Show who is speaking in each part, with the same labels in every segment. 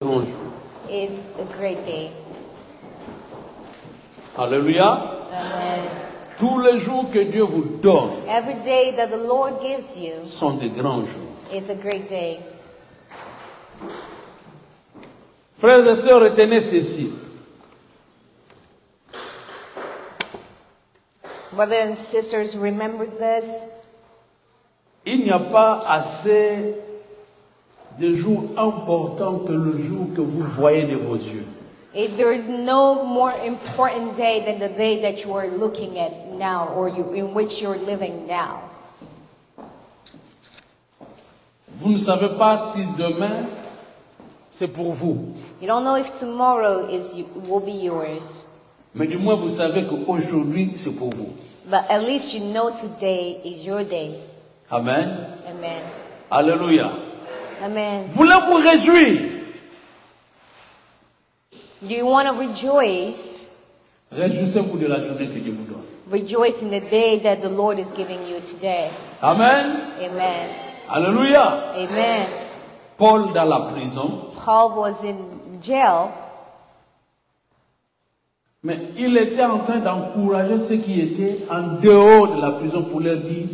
Speaker 1: is a great day.
Speaker 2: Alléluia.
Speaker 1: Amen.
Speaker 2: Tous les jours que Dieu vous donne
Speaker 1: Every day that the Lord gives you
Speaker 2: sont des grands jours.
Speaker 1: is a great day.
Speaker 2: Frères et sœurs, retenez ceci.
Speaker 1: Brothers and sisters, remember this.
Speaker 2: Il n'y a pas assez de jours importants que le jour que vous voyez de vos yeux.
Speaker 1: There is no more important day than the day that you are looking at now, or in which you're living now.
Speaker 2: Vous ne savez pas si demain c'est pour vous.
Speaker 1: You don't know if tomorrow will be yours,
Speaker 2: Mais du moins vous savez qu'aujourd'hui c'est pour vous.
Speaker 1: but at least you know today is your day.
Speaker 2: Amen.
Speaker 1: Amen.
Speaker 2: Alléluia.
Speaker 1: Amen.
Speaker 2: Voulez-vous réjouir?
Speaker 1: Do you want to rejoice?
Speaker 2: Réjouissez-vous de la journée que Dieu vous donne.
Speaker 1: Rejoice in the day that the Lord is giving you today.
Speaker 2: Amen.
Speaker 1: Amen.
Speaker 2: Alléluia.
Speaker 1: Amen.
Speaker 2: Paul dans la prison,
Speaker 1: Paul was in jail,
Speaker 2: mais il était en train d'encourager ceux qui étaient en dehors de la prison pour leur dire: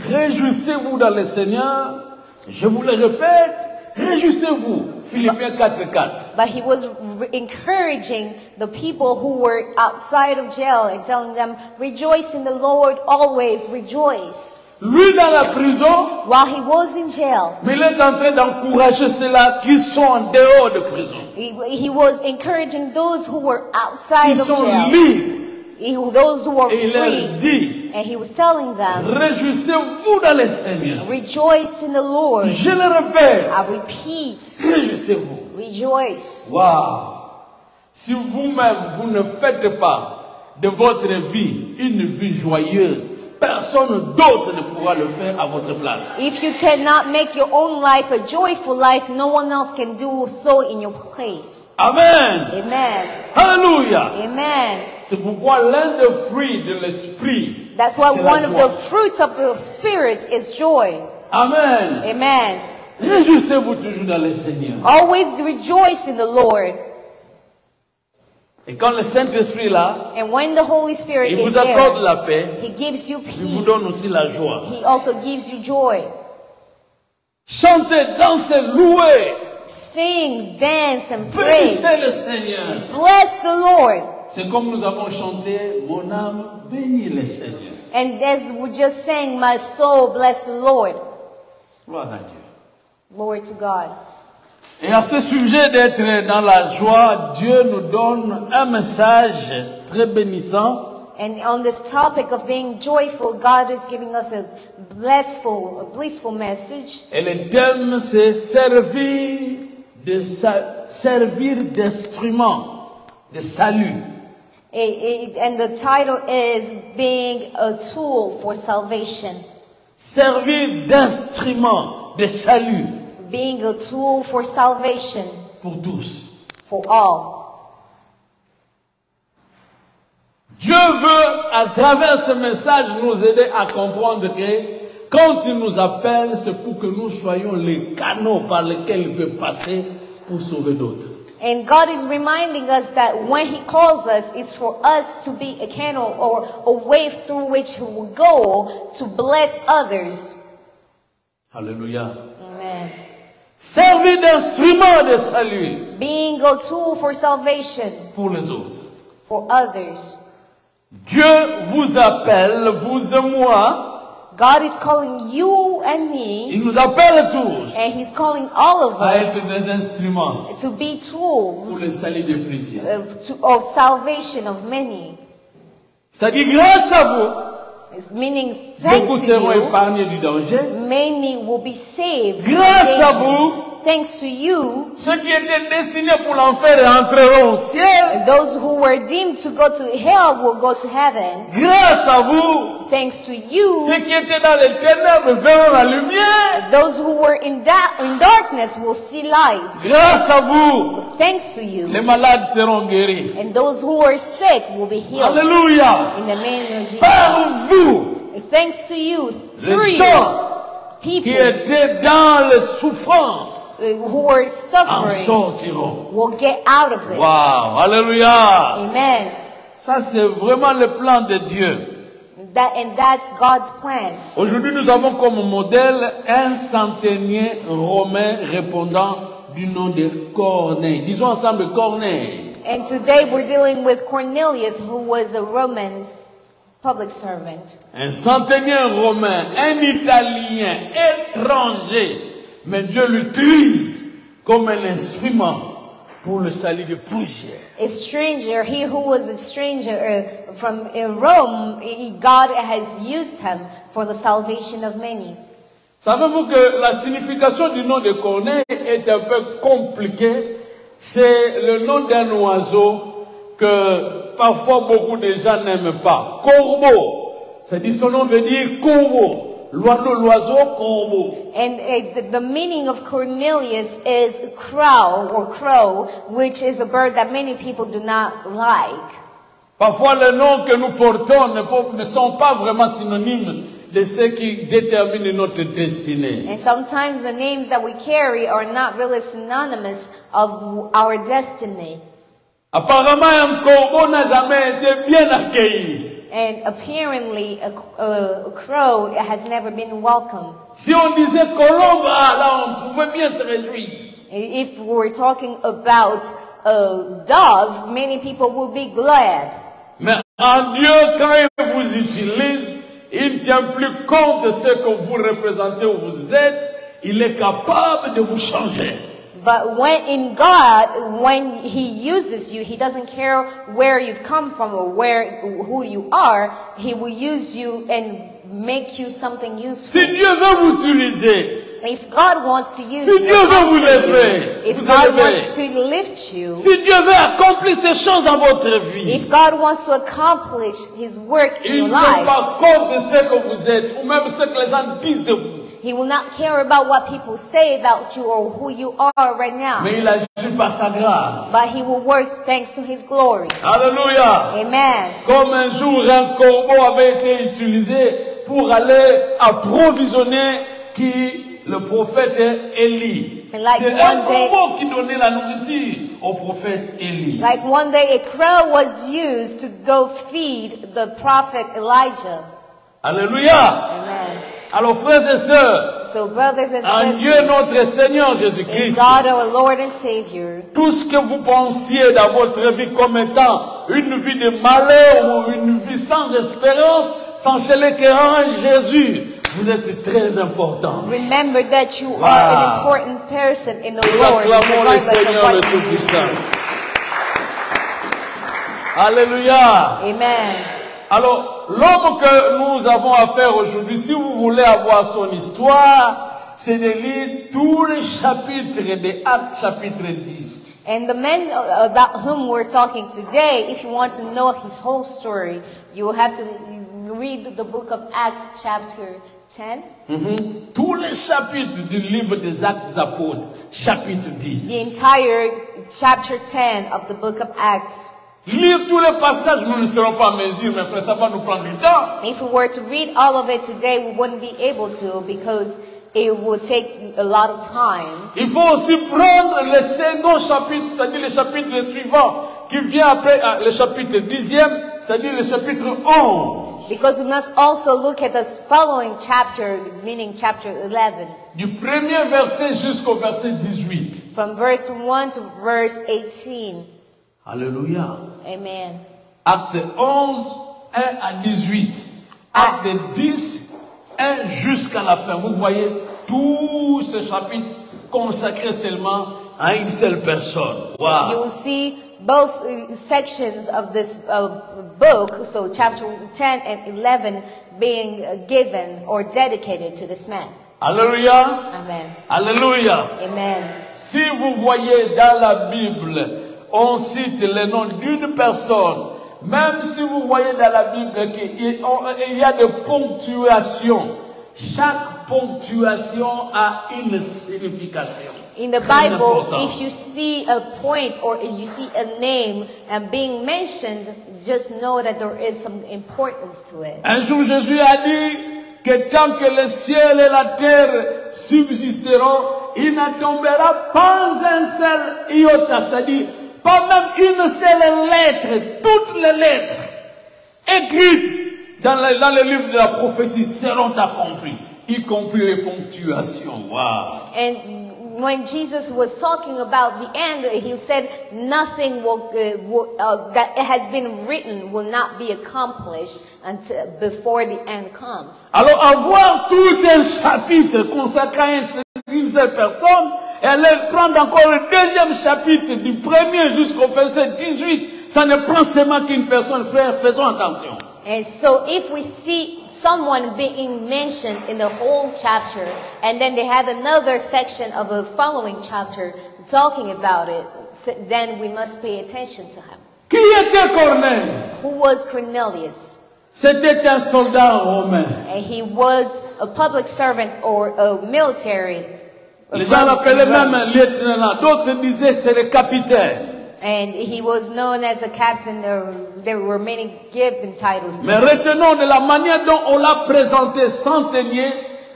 Speaker 2: réjouissez-vous dans le Seigneur. Je vous le répète, réjouissez-vous. Philippiens 4:4.
Speaker 1: but he was encouraging the people who were outside of jail and telling them, rejoice in the Lord always, rejoice.
Speaker 2: Lui dans la prison,
Speaker 1: While he was in jail,
Speaker 2: mais il est en train d'encourager ceux-là qui sont en dehors de prison,
Speaker 1: he was encouraging those who were outside
Speaker 2: qui
Speaker 1: of
Speaker 2: sont
Speaker 1: jail,
Speaker 2: libres.
Speaker 1: those who were
Speaker 2: Et il leur
Speaker 1: free.
Speaker 2: dit:
Speaker 1: And he was telling them,
Speaker 2: réjouissez-vous dans le Seigneur.
Speaker 1: rejoice in the Lord.
Speaker 2: Je le répète,
Speaker 1: I repeat,
Speaker 2: réjouissez-vous.
Speaker 1: rejoice.
Speaker 2: Waouh! Si vous-même, vous ne faites pas de votre vie une vie joyeuse, personne d'autre ne pourra le faire à votre place.
Speaker 1: If you cannot make your own life a joyful life, no one else can do so in your place.
Speaker 2: Amen!
Speaker 1: Amen.
Speaker 2: Alléluia!
Speaker 1: Amen.
Speaker 2: C'est pourquoi l'un des fruits de l'esprit,
Speaker 1: That's why
Speaker 2: c'est la
Speaker 1: one of
Speaker 2: joie.
Speaker 1: the fruits of the Spirit is joy.
Speaker 2: Amen!
Speaker 1: Amen.
Speaker 2: Réjouissez-vous toujours dans le Seigneur.
Speaker 1: Always rejoice in the Lord.
Speaker 2: Et quand le Saint-Esprit est là,
Speaker 1: And when the Holy Spirit
Speaker 2: il
Speaker 1: is
Speaker 2: vous accorde
Speaker 1: there,
Speaker 2: la paix,
Speaker 1: He gives you
Speaker 2: il vous donne
Speaker 1: peace.
Speaker 2: aussi la joie.
Speaker 1: He also gives you joy.
Speaker 2: Chantez, dansez, louez.
Speaker 1: Sing, dance, and praise.
Speaker 2: Bénissez le Seigneur.
Speaker 1: Bless the Lord.
Speaker 2: C'est comme nous avons chanté: mon âme bénit le Seigneur.
Speaker 1: And as we just sang, my soul bless the Lord.
Speaker 2: Gloire à Dieu.
Speaker 1: Glory to God.
Speaker 2: Et à ce sujet d'être dans la joie, Dieu nous donne un message très bénissant.
Speaker 1: And on this topic of being joyful, God is giving us a blissful message.
Speaker 2: Et le thème, c'est servir d'instrument de salut.
Speaker 1: And the title is being a tool for salvation.
Speaker 2: Servir d'instrument de salut
Speaker 1: Being a tool for salvation
Speaker 2: pour tous.
Speaker 1: for all.
Speaker 2: Dieu veut, à travers ce message, nous aider à comprendre que quand il nous appelle, c'est pour que nous soyons les canaux par lesquels il peut passer pour sauver d'autres.
Speaker 1: And God is reminding us that when He calls us, it's for us to be a channel or a way through which He will go to bless others.
Speaker 2: Alléluia.
Speaker 1: Amen.
Speaker 2: Servir d'instrument de salut
Speaker 1: Being a tool for salvation
Speaker 2: pour les autres.
Speaker 1: for others.
Speaker 2: Dieu vous appelle, vous et moi.
Speaker 1: God is calling you and me,
Speaker 2: Il nous appelle tous
Speaker 1: and He's calling all of
Speaker 2: à
Speaker 1: us
Speaker 2: être des instruments
Speaker 1: to be
Speaker 2: pour
Speaker 1: tools
Speaker 2: le salut des plusieurs.
Speaker 1: of salvation of many.
Speaker 2: C'est-à-dire, grâce à vous,
Speaker 1: Meaning, thanks
Speaker 2: beaucoup
Speaker 1: to
Speaker 2: seront
Speaker 1: you,
Speaker 2: épargnés du danger.
Speaker 1: many will be saved.
Speaker 2: Grâce à vous,
Speaker 1: Thanks to you,
Speaker 2: ceux qui étaient destinés pour l'enfer entreront au ciel.
Speaker 1: and those who were deemed to go to hell will go to heaven.
Speaker 2: Grâce à vous,
Speaker 1: Thanks to you,
Speaker 2: ceux qui étaient dans les ténèbres verront la lumière.
Speaker 1: those who were in darkness will see light.
Speaker 2: Grâce à vous,
Speaker 1: Thanks to you,
Speaker 2: les malades seront guéris.
Speaker 1: and those who were sick will be healed.
Speaker 2: Alléluia.
Speaker 1: In the name of Jesus.
Speaker 2: Par vous,
Speaker 1: Thanks to you, through
Speaker 2: les
Speaker 1: you,
Speaker 2: gens qui
Speaker 1: people
Speaker 2: étaient dans les souffrances
Speaker 1: who are
Speaker 2: en
Speaker 1: suffering
Speaker 2: sortiront.
Speaker 1: will get out of it.
Speaker 2: Wow, alléluia.
Speaker 1: Amen.
Speaker 2: Ça, c'est vraiment le plan de Dieu.
Speaker 1: And that's God's plan.
Speaker 2: Aujourd'hui, nous avons comme modèle un centenier romain répondant du nom de Corneille. Disons ensemble Corneille.
Speaker 1: And today we're dealing with Cornelius, who was a Roman public servant.
Speaker 2: Un centenier romain, un Italien, étranger. Mais Dieu l'utilise comme un instrument pour le salut de plusieurs.
Speaker 1: A stranger, he who was a stranger from Rome, God has used him for the salvation of many.
Speaker 2: Savez-vous que la signification du nom de Corneille est un peu compliquée? C'est le nom d'un oiseau que parfois beaucoup de gens n'aiment pas. Corbeau. C'est-à-dire son nom veut dire corbeau. L'oiseau corbeau.
Speaker 1: And the meaning of Cornelius is crow, which is a bird that many people do not like.
Speaker 2: Parfois les noms que nous portons ne sont pas vraiment synonymes de ce qui détermine notre destinée.
Speaker 1: And sometimes the names that we carry are not really synonymous of our destiny.
Speaker 2: Apparemment, un corbeau n'a jamais été bien accueilli.
Speaker 1: And apparently a crow has never been welcome.
Speaker 2: Si on disait colombe, là on pouvait bien se réjouir.
Speaker 1: If we're talking about a dove, many people will be glad.
Speaker 2: Mais en Dieu, quand il vous utilise, il ne tient plus compte de ce que vous représentez ou vous êtes. Il est capable de vous changer.
Speaker 1: But when he uses you, he doesn't care where you've come from or who you are. He will use you and make you something useful.
Speaker 2: Si Dieu veut vous utiliser,
Speaker 1: if God wants to use
Speaker 2: si Dieu veut vous lever,
Speaker 1: if God wants to lift you,
Speaker 2: si Dieu veut accomplir ces choses dans votre vie,
Speaker 1: if God wants to accomplish His work in
Speaker 2: il
Speaker 1: your
Speaker 2: ne
Speaker 1: life,
Speaker 2: tient pas compte de ce que vous êtes ou même ce que les gens disent de vous.
Speaker 1: He will not care about what people say about you or who you are right now.
Speaker 2: Mais il agit par sa grâce.
Speaker 1: But He will work thanks to His glory.
Speaker 2: Alléluia.
Speaker 1: Amen.
Speaker 2: Comme un jour un corbeau avait été utilisé pour aller approvisionner le prophète Élie.
Speaker 1: Like
Speaker 2: c'est un corbeau qui donnait la nourriture au prophète Élie.
Speaker 1: Like one day a crow was used to go feed the prophet Elijah.
Speaker 2: Alléluia.
Speaker 1: Amen.
Speaker 2: Alors frères et sœurs,
Speaker 1: so brothers and
Speaker 2: en Dieu notre Seigneur Jésus-Christ,
Speaker 1: God our Lord and Savior,
Speaker 2: tout ce que vous pensiez dans votre vie comme étant une vie de malheur ou une vie sans espérance, sachez qu'en Jésus, vous êtes très important.
Speaker 1: Remember that you are an important person in the Lord.
Speaker 2: Acclamons le Seigneur le Tout-Puissant. Alléluia.
Speaker 1: Amen.
Speaker 2: Alors, l'homme que nous avons affaire aujourd'hui, si vous voulez avoir son histoire, c'est de lire tous les chapitres de Actes chapitre 10.
Speaker 1: And the man about whom we're talking today, if you want to know his whole story, you will have to read the book of Acts chapter 10.
Speaker 2: Tous les chapitres du livre des Actes des Apôtres, chapitre 10.
Speaker 1: The entire chapter 10 of the book of Acts.
Speaker 2: Lire tous les passages, nous ne serons pas en mesure, mes frères, ça va nous prendre du temps.
Speaker 1: If we were to read all of it today, we wouldn't be able to because it would take a lot of time.
Speaker 2: Il faut aussi prendre le second chapitre, c'est-à-dire le chapitre suivant, qui vient après le chapitre 10e, c'est-à-dire le chapitre 11.
Speaker 1: Because we must also look at the following chapter, meaning chapter 11.
Speaker 2: Du premier verset jusqu'au verset 18.
Speaker 1: From verse 1 to verse 18.
Speaker 2: Alléluia.
Speaker 1: Amen.
Speaker 2: Acte 11, 1 à 18. Acte 10, 1 jusqu'à la fin. Vous voyez tout ce chapitre consacré seulement à une seule personne. Wow.
Speaker 1: You will see both sections of this book, so chapter 10 and 11 being given or dedicated to this man.
Speaker 2: Alléluia.
Speaker 1: Amen.
Speaker 2: Alléluia.
Speaker 1: Amen.
Speaker 2: Si vous voyez dans la Bible, on cite le nom d'une personne. Même si vous voyez dans la Bible qu'il y a des ponctuations. Chaque ponctuation a une signification.
Speaker 1: In the Bible, if you see a point or you see a name and being mentioned, just know that there is some importance to it.
Speaker 2: Un jour, Jésus a dit que tant que le ciel et la terre subsisteront, il ne tombera pas un seul iota, c'est-à-dire pas même une seule lettre. Toutes les lettres écrites dans le livre de la prophétie seront accomplies, y compris les ponctuations. Wow.
Speaker 1: And when Jesus was talking about the end, he said nothing that has been written will not be accomplished until before the end comes.
Speaker 2: Alors avoir tout un chapitre consacré à une seule personne, et aller prendre encore le deuxième chapitre du premier jusqu'au verset 18, ça ne prend seulement qu'une personne, frère, faisons attention.
Speaker 1: And so if we see someone being mentioned in the whole chapter, and then they have another section of a following chapter talking about it, then we must pay attention to him.
Speaker 2: Qui était Corneille?
Speaker 1: Who was Cornelius?
Speaker 2: C'était un soldat romain.
Speaker 1: And he was a public servant or a military.
Speaker 2: Les gens l'appelaient même lieutenant. D'autres disaient c'est le capitaine.
Speaker 1: And he was known as a captain. There were many given titles to
Speaker 2: Mais
Speaker 1: him.
Speaker 2: retenons de la manière dont on l'a présenté centenier,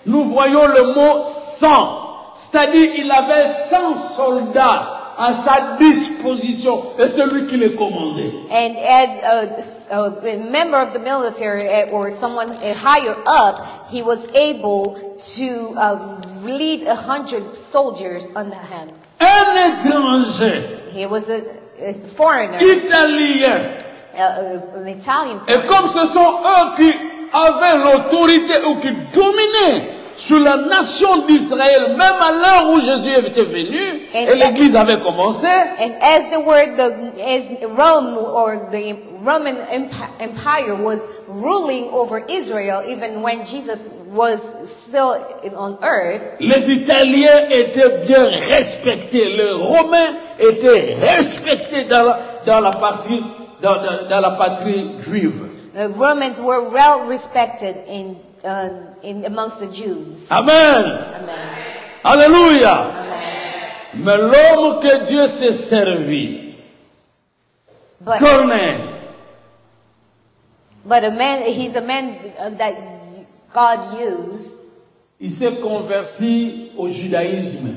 Speaker 2: nous voyons le mot 100. C'est-à-dire il avait 100 soldats à sa disposition et c'est lui qui les commandait.
Speaker 1: And as a member of the military or someone higher up, he was able to lead 100 soldiers under him.
Speaker 2: Un étranger,
Speaker 1: He was a foreigner,
Speaker 2: italien.
Speaker 1: An Italian
Speaker 2: Et
Speaker 1: foreigner.
Speaker 2: comme ce sont eux qui avaient l'autorité ou qui dominaient sur la nation d'Israël, même à l'heure où Jésus était venu et l'église avait commencé,
Speaker 1: And as Rome or the Roman Empire was ruling over Israel, even when Jesus was still on earth,
Speaker 2: les Italiens étaient bien respectés, les Romains étaient respectés dans la patrie juive.
Speaker 1: the Romans were well respected in amongst the Jews.
Speaker 2: Amen.
Speaker 1: Amen.
Speaker 2: Alléluia.
Speaker 1: Amen.
Speaker 2: Mais l'homme que Dieu s'est servi,
Speaker 1: But
Speaker 2: Corneille,
Speaker 1: he's a man that God used,
Speaker 2: il s'est converti au judaïsme.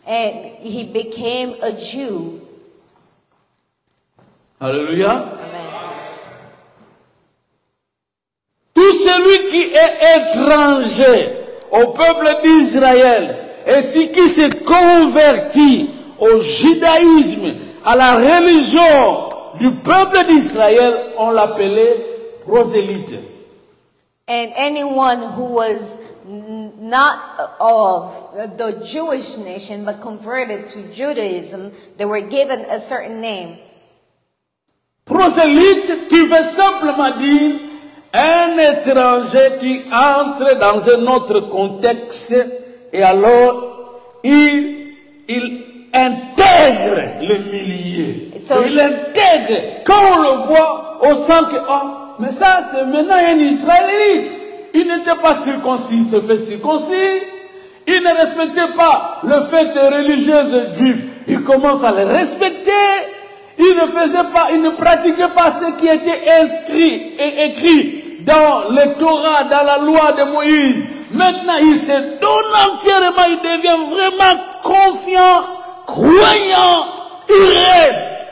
Speaker 1: and he became a Jew.
Speaker 2: Alléluia.
Speaker 1: Amen.
Speaker 2: Tout celui qui est étranger au peuple d'Israël et qui s'est converti au judaïsme, à la religion du peuple d'Israël, on l'appelait prosélyte.
Speaker 1: And anyone who was not of the Jewish nation but converted to Judaism, they were given a certain name.
Speaker 2: Prosélyte qui veut simplement dire un étranger qui entre dans un autre contexte et alors il intègre le milieu. Il intègre. Quand on le voit, on sent que, oh, mais ça c'est maintenant un Israélite. Il n'était pas circoncis, il se fait circoncis. Il ne respectait pas le fait religieux juif. Il commence à le respecter. Il ne pratiquait pas ce qui était inscrit et écrit dans le Torah, dans la loi de Moïse. Maintenant, il se donne entièrement, il devient vraiment confiant, croyant, il reste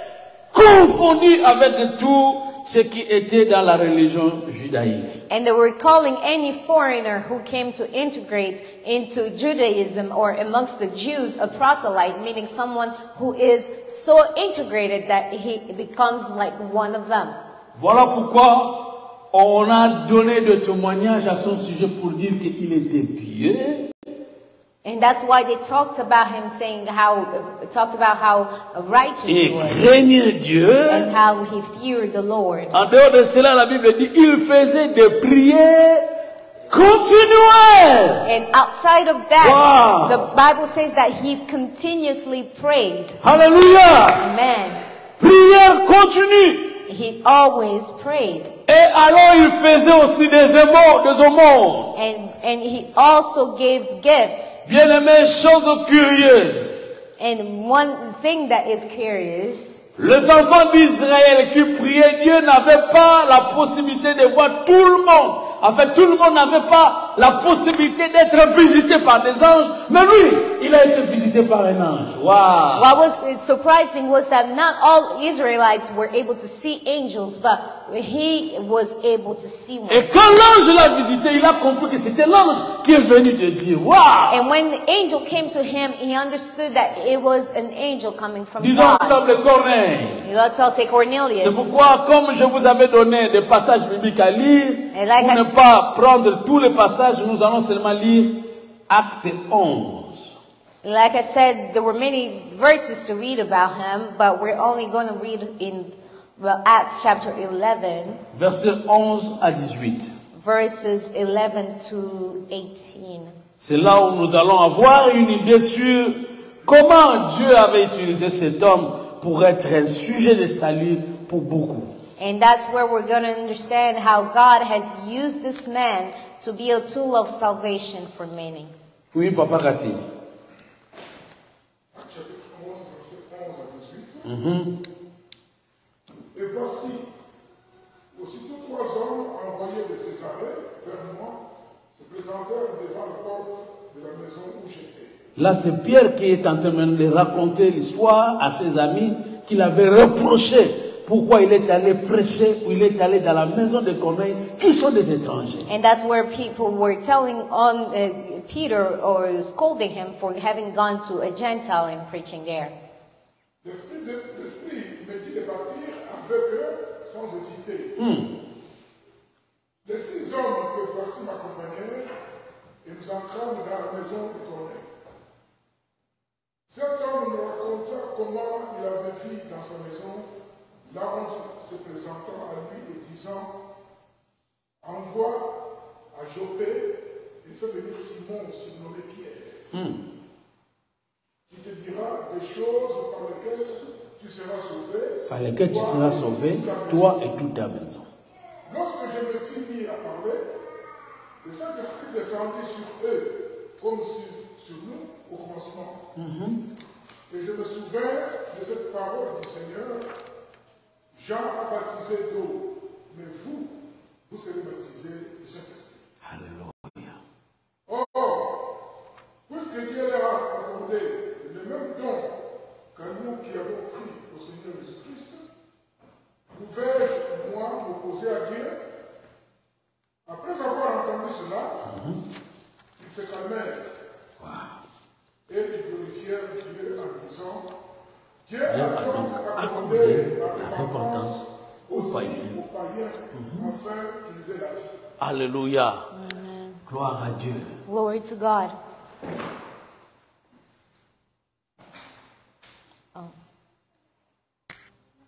Speaker 2: confondu avec tout ce qui était dans la religion judaïque.
Speaker 1: And they were calling any foreigner who came to integrate into Judaism or amongst the Jews a proselyte, meaning someone who is so integrated that he becomes like one of them.
Speaker 2: Voilà pourquoi on a donné des témoignages à son sujet pour dire qu'il était pieux.
Speaker 1: And that's why they talked about him, talked about how righteous he
Speaker 2: Il
Speaker 1: was
Speaker 2: craignait Dieu.
Speaker 1: and how he feared the Lord.
Speaker 2: En dehors de cela, la Bible dit il faisait des prières continuelles.
Speaker 1: And outside of that,
Speaker 2: Wow.
Speaker 1: the Bible says that he continuously prayed.
Speaker 2: Alléluia.
Speaker 1: Amen.
Speaker 2: Prière continue.
Speaker 1: He always prayed.
Speaker 2: Et alors il faisait aussi des aumônes.
Speaker 1: And he also gave gifts.
Speaker 2: Bien aimé, chose curieuse.
Speaker 1: And one thing that is curious,
Speaker 2: Les enfants d'Israël qui priaient Dieu n'avaient pas la possibilité de voir tout le monde. En fait, tout le monde n'avait pas la possibilité d'être visité par des anges, mais lui, il a été visité par un ange. Wow.
Speaker 1: What was surprising was that not all Israelites were able to see angels, but he was able to see one.
Speaker 2: Et quand l'ange l'a visité, il a compris que c'était l'ange qui est venu de Dieu. Wow.
Speaker 1: And when the angel came to him, he understood that it was an angel coming from
Speaker 2: Disons
Speaker 1: God.
Speaker 2: ensemble Corneille.
Speaker 1: Let's all say Cornelius.
Speaker 2: C'est pourquoi, comme je vous avais donné des passages bibliques à lire,
Speaker 1: Et like
Speaker 2: pour ne pas prendre tous les passages, nous allons seulement lire Acte 11.
Speaker 1: Like I said, there were many verses to read about him, but we're only going to read in Acts chapter 11,
Speaker 2: Versets 11 à 18.
Speaker 1: verses 11 to 18.
Speaker 2: C'est là où nous allons avoir une idée sur comment Dieu avait utilisé cet homme pour être un sujet de salut pour beaucoup.
Speaker 1: And that's where we're going to understand how God has used this man to be a tool of salvation for many.
Speaker 2: Oui, Papa Cathy.
Speaker 3: Et voici, aussitôt 3 hommes envoyés de Césarée vers moi se présentèrent devant la porte de la maison où j'étais.
Speaker 2: Là, c'est Pierre qui est en train de raconter l'histoire à ses amis qu'il avait reproché pourquoi il est allé prêcher ou il est allé dans la maison de Corneille, qui sont des étrangers.
Speaker 1: And that's where people were telling on Peter or scolding him for having gone to a Gentile and preaching there.
Speaker 3: L'Esprit me dit de partir avec eux sans hésiter. Les 6 hommes que voici m'accompagnèrent et nous entrâmes dans la maison de Corneille. Cet homme nous raconta comment il avait vu dans sa maison l'ange se présentant à lui et disant: envoie à Joppé et fais venir Simon, surnommé Pierre, qui te dira des choses par lesquelles tu seras sauvé.
Speaker 2: Par lesquelles tu seras sauvé, toi et toute ta maison.
Speaker 3: Lorsque je me fis mis à parler, le Saint-Esprit descendit sur eux comme sur nous au commencement. Et je me souviens de cette parole du Seigneur: Jean a baptisé d'eau, mais vous serez baptisés du Saint-Esprit.
Speaker 2: Alléluia.
Speaker 3: Or, puisque Dieu leur a accordé le même don qu'à nous qui avons cru au Seigneur Jésus-Christ, pouvais-je, moi, m'opposer à Dieu? Après avoir entendu cela, ils se calmèrent. Et ils glorifièrent Dieu en disant: Dieu a donc accordé la repentance aux païens, afin qu'ils aient la vie.
Speaker 2: Alléluia. Gloire à Dieu.
Speaker 1: Glory to God.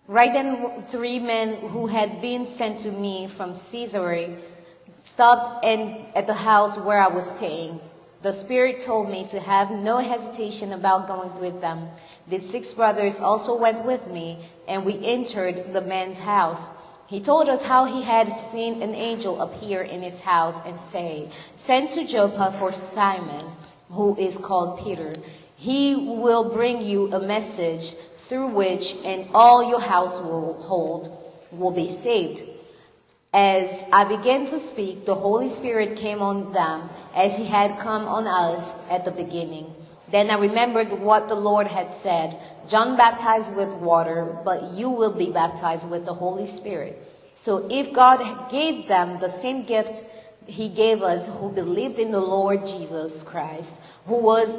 Speaker 1: Right then, 3 men who had been sent to me from Caesarea stopped at the house where I was staying. The Spirit told me to have no hesitation about going with them. The 6 brothers also went with me, and we entered the man's house. He told us how he had seen an angel appear in his house and say, "Send to Joppa for Simon, who is called Peter. He will bring you a message through which and all your household will be saved." As I began to speak, the Holy Spirit came on them as he had come on us at the beginning. Then I remembered what the Lord had said: John baptized with water, but you will be baptized with the Holy Spirit. So if God gave them the same gift he gave us who believed in the Lord Jesus Christ, who was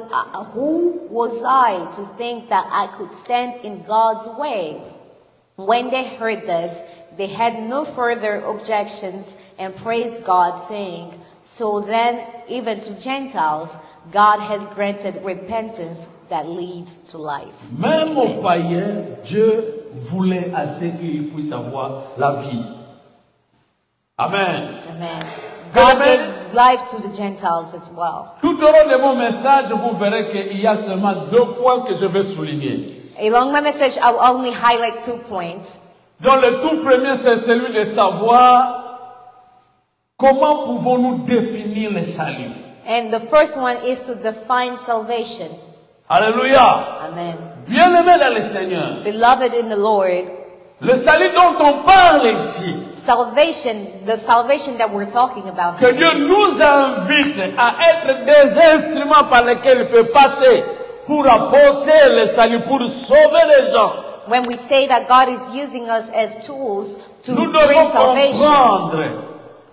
Speaker 1: I to think that I could stand in God's way? When they heard this, they had no further objections and praised God, saying, "So then, even to Gentiles, God has granted repentance that leads to life."
Speaker 2: Même aux païens, Dieu voulait assez qu'ils puissent avoir la vie. Amen.
Speaker 1: Amen. God gave life to the Gentiles as well.
Speaker 2: Tout au long de mon message, vous verrez qu'il y a seulement 2 points que je vais souligner.
Speaker 1: Along my message, I will only highlight 2 points.
Speaker 2: Donc le tout premier, c'est celui de savoir comment pouvons-nous définir le salut.
Speaker 1: And the first one is to define salvation.
Speaker 2: Alléluia.
Speaker 1: Amen.
Speaker 2: Bien-aimés dans le Seigneur,
Speaker 1: Beloved in the Lord,
Speaker 2: le salut dont on parle ici,
Speaker 1: salvation, the salvation that we're talking about
Speaker 2: Que
Speaker 1: here.
Speaker 2: Dieu nous invite à être des instruments par lesquels il peut passer pour apporter le salut, pour sauver les gens.
Speaker 1: When we say that God is using us as tools to
Speaker 2: Nous
Speaker 1: bring
Speaker 2: devons
Speaker 1: salvation,
Speaker 2: comprendre.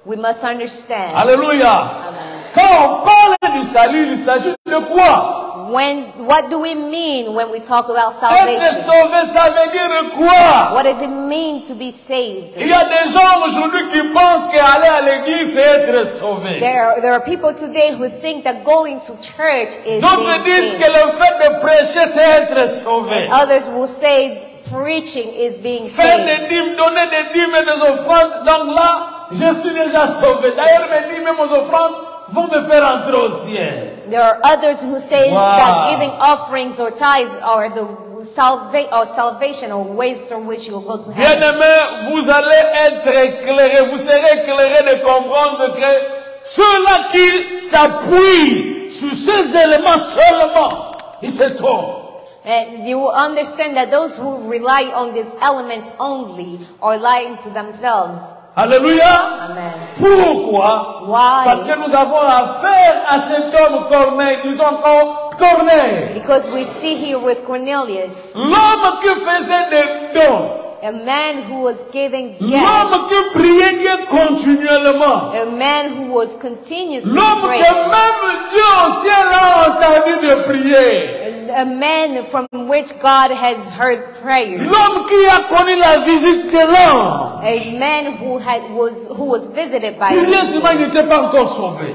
Speaker 1: we must understand.
Speaker 2: Alléluia.
Speaker 1: Amen.
Speaker 2: Quand on parle du salut, il s'agit de quoi?
Speaker 1: What do we mean when we talk about
Speaker 2: Être
Speaker 1: salvation?
Speaker 2: sauvé, ça veut dire quoi?
Speaker 1: What does it mean to be saved?
Speaker 2: Il y a des gens aujourd'hui qui pensent qu'aller à l'église, c'est être sauvé.
Speaker 1: There are people today who think that going to church is
Speaker 2: D'autres
Speaker 1: being
Speaker 2: disent
Speaker 1: saved.
Speaker 2: que le fait de prêcher, c'est être sauvé.
Speaker 1: Others will say preaching is being
Speaker 2: Faire des
Speaker 1: saved.
Speaker 2: dîmes, donner des dîmes et des offrandes, donc là, je suis déjà sauvé. D'ailleurs, mes dîmes et mes offrandes vont me faire entrer au ciel.
Speaker 1: There are others who say
Speaker 2: Wow.
Speaker 1: that giving offerings or tithes are the salvation or ways through which you will go to heaven.
Speaker 2: Bien-aimés, vous allez être éclairés, vous serez éclairés de comprendre que ceux-là qui s'appuient sur ces éléments seulement, ils se trompent.
Speaker 1: And you will understand that those who rely on these elements only are lying to themselves.
Speaker 2: Alléluia.
Speaker 1: Amen.
Speaker 2: Pourquoi?
Speaker 1: Why?
Speaker 2: Parce que nous avons affaire à cet homme Corneille, disons encore Corneille.
Speaker 1: Because we see here with Cornelius,
Speaker 2: L'homme qui faisait des dons.
Speaker 1: a man who was giving gifts,
Speaker 2: L'homme qui priait Dieu continuellement.
Speaker 1: a man who was continuously
Speaker 2: L'homme que
Speaker 1: praying,
Speaker 2: même Dieu au ciel a entendu de prier.
Speaker 1: a man from which God has heard prayers,
Speaker 2: L'homme qui a connu la visite de l'ange.
Speaker 1: a man who was visited by
Speaker 2: Curieusement, il
Speaker 1: angels.
Speaker 2: n'était pas encore sauvé.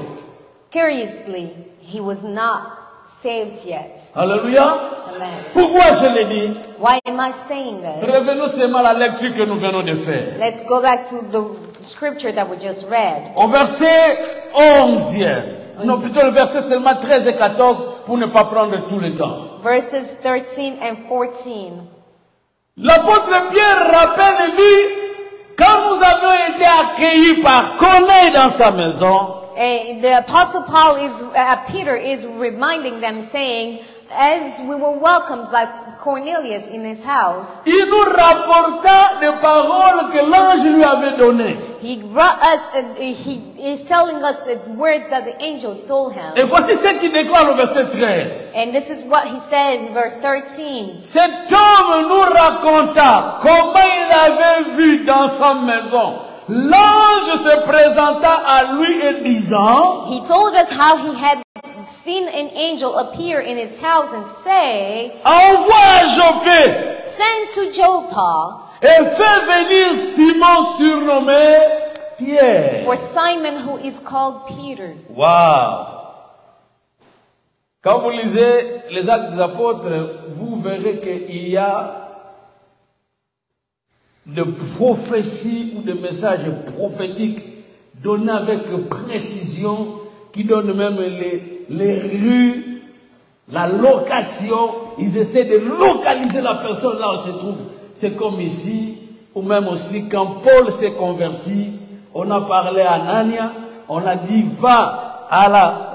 Speaker 1: Curiously, he was not saved yet.
Speaker 2: Alléluia.
Speaker 1: Amen.
Speaker 2: Pourquoi je l'ai dit?
Speaker 1: Why am I saying this?
Speaker 2: Revenons seulement à la lecture que nous venons de faire.
Speaker 1: Let's go back to the scripture that we just read.
Speaker 2: Au verset 11e. Non, plutôt le verset seulement 13 et 14 pour ne pas prendre tout le temps.
Speaker 1: Verses 13 and 14.
Speaker 2: L'apôtre Pierre rappelle et dit, quand nous avions été accueillis par Corneille dans sa maison,
Speaker 1: And the apostle Peter is reminding them, saying, as we were welcomed by Cornelius in his house,
Speaker 2: il nous rapporta des paroles que l'ange lui avait données.
Speaker 1: he brought us, he is telling us the words that the angel told
Speaker 2: Et
Speaker 1: him.
Speaker 2: voici ce qu'il déclare au verset 13.
Speaker 1: And this is what he says in verse 13.
Speaker 2: Cet homme nous raconta comment il avait vu dans sa maison. L'ange se présenta à lui et disant,
Speaker 1: He told us how he had seen an angel appear in his house and say,
Speaker 2: envoie à Joppé
Speaker 1: send to Joppa
Speaker 2: et fais venir Simon surnommé Pierre.
Speaker 1: for Simon who is called Peter.
Speaker 2: Wow. Quand vous lisez les Actes des Apôtres, vous verrez qu'il y a de prophéties ou de messages prophétiques donnés avec précision, qui donnent même les rues, la location. Ils essaient de localiser la personne là où elle se trouve. C'est comme ici, ou même aussi quand Paul s'est converti, on a parlé à Anania, on a dit va à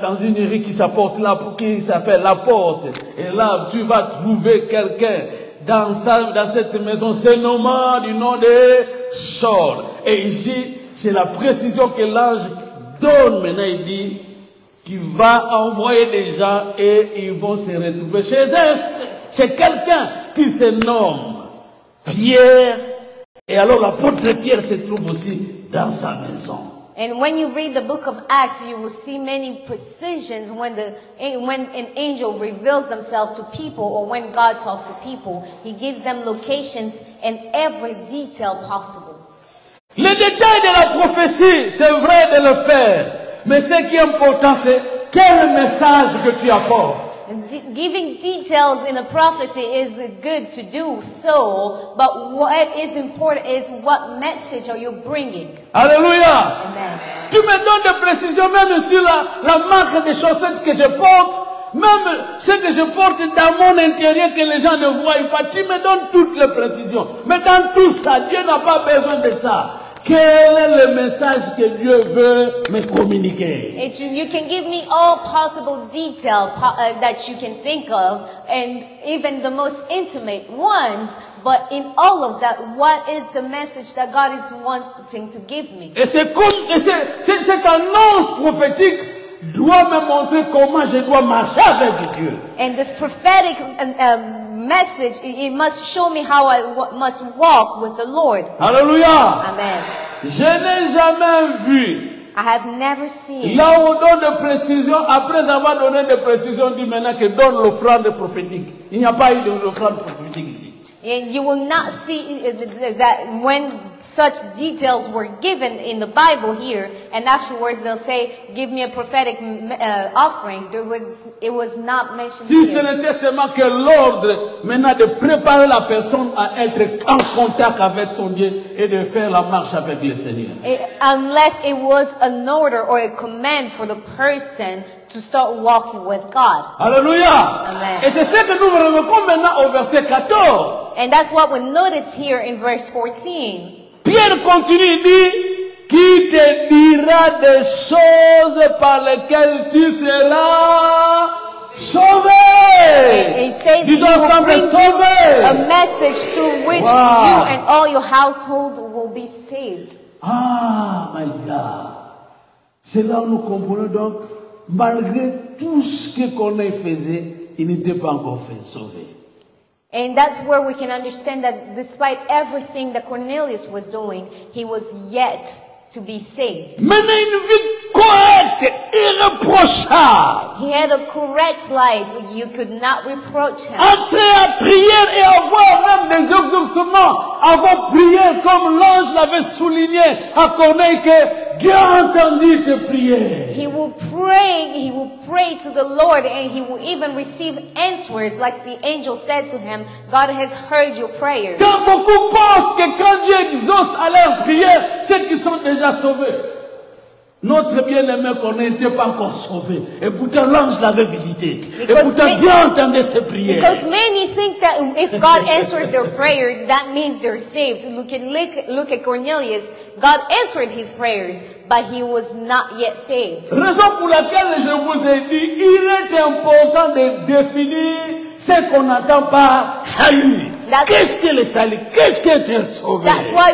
Speaker 2: dans une rue qui s'appelle la porte, et là tu vas trouver quelqu'un dans cette maison, c'est nommé du nom de Saul. Et ici, c'est la précision que l'ange donne. Maintenant, il dit qu'il va envoyer des gens et ils vont se retrouver chez quelqu'un qui se nomme Pierre. Et alors l'apôtre Pierre se trouve aussi dans sa maison.
Speaker 1: And when you read the book of Acts, you will see many precisions when an angel reveals themselves to people, or when God talks to people. He gives them locations and every detail possible.
Speaker 2: Les détails de la prophétie, c'est vrai de le faire. Mais ce qui est important, c'est quel message que tu apportes.
Speaker 1: Giving details in a prophecy is good to do so, but what is important is what message are you bringing.
Speaker 2: Alléluia.
Speaker 1: Amen.
Speaker 2: Tu me donnes des précisions même sur la marque des chaussettes que je porte, même ce que je porte dans mon intérieur que les gens ne voient pas. Tu me donnes toutes les précisions. Mais dans tout ça, Dieu n'a pas besoin de ça. quel est le message que Dieu veut me communiquer?
Speaker 1: You can give me all possible detail that you can think of, and even the most intimate ones. But in all of that, what is the message that God is wanting to give me?
Speaker 2: Et cette annonce prophétique doit me montrer comment je dois marcher avec Dieu.
Speaker 1: And this prophetic message, it must show me how I must walk with the Lord.
Speaker 2: Alléluia.
Speaker 1: Amen.
Speaker 2: Je n'ai jamais vu.
Speaker 1: I have never seen.
Speaker 2: Là où on donne des précisions, après avoir donné des précisions, on dit maintenant que donne l'offrande prophétique. Il n'y a pas eu d'offrande prophétique ici.
Speaker 1: And you will not see that when such details were given in the Bible here, and afterwards they'll say, give me a prophetic offering. It was not mentioned
Speaker 2: Si
Speaker 1: here.
Speaker 2: ce n'était seulement que l'ordre maintenant de préparer la personne à être en contact avec son Dieu et de faire la marche avec le Seigneur.
Speaker 1: Unless it was an order or a command for the person to start walking with God.
Speaker 2: Alléluia.
Speaker 1: Amen.
Speaker 2: Et c'est ce que nous remarquons maintenant au verset 14.
Speaker 1: And that's what we notice here in verse 14.
Speaker 2: Pierre continue, il dit, qui te dira des choses par lesquelles tu seras sauvé.
Speaker 1: It says he
Speaker 2: Disons
Speaker 1: will
Speaker 2: ensemble
Speaker 1: bring you
Speaker 2: sauvé.
Speaker 1: a message through which
Speaker 2: Wow.
Speaker 1: you and all your household will be saved.
Speaker 2: Ah, my God. C'est là où nous comprenons donc, malgré tout ce que Corneille faisait, il n'était pas encore fait sauvé.
Speaker 1: And that's where we can understand that despite everything that Cornelius was doing, he was yet to be saved.
Speaker 2: Menez une vie correcte, irréprochable.
Speaker 1: He had a correct life. You could not reproach him.
Speaker 2: Entrer à prière et avoir même des exaucements avant prière, comme l'ange l'avait souligné à Corneille que Dieu a entendu tes prières.
Speaker 1: He will pray to the Lord, and he will even receive answers like the angel said to him, God has heard your prayers.
Speaker 2: Quand beaucoup pensent que quand Dieu exauce à leur prière, ceux qui sont déjà sauvés. Notre bien-aimé Corneille n'était pas encore sauvé. Et pourtant l'ange l'avait visité. Et pourtant Dieu entendait ses prières.
Speaker 1: Because many think that if God answers their prayer, that means they're saved. Look at Cornelius. God answered his prayers, but he was not yet saved.
Speaker 2: Raison pour laquelle je vous ai dit, il est important de définir ce qu'on n'entend pas salut. Qu'est-ce que le salut? Qu'est-ce qu'être sauvé?
Speaker 1: That's why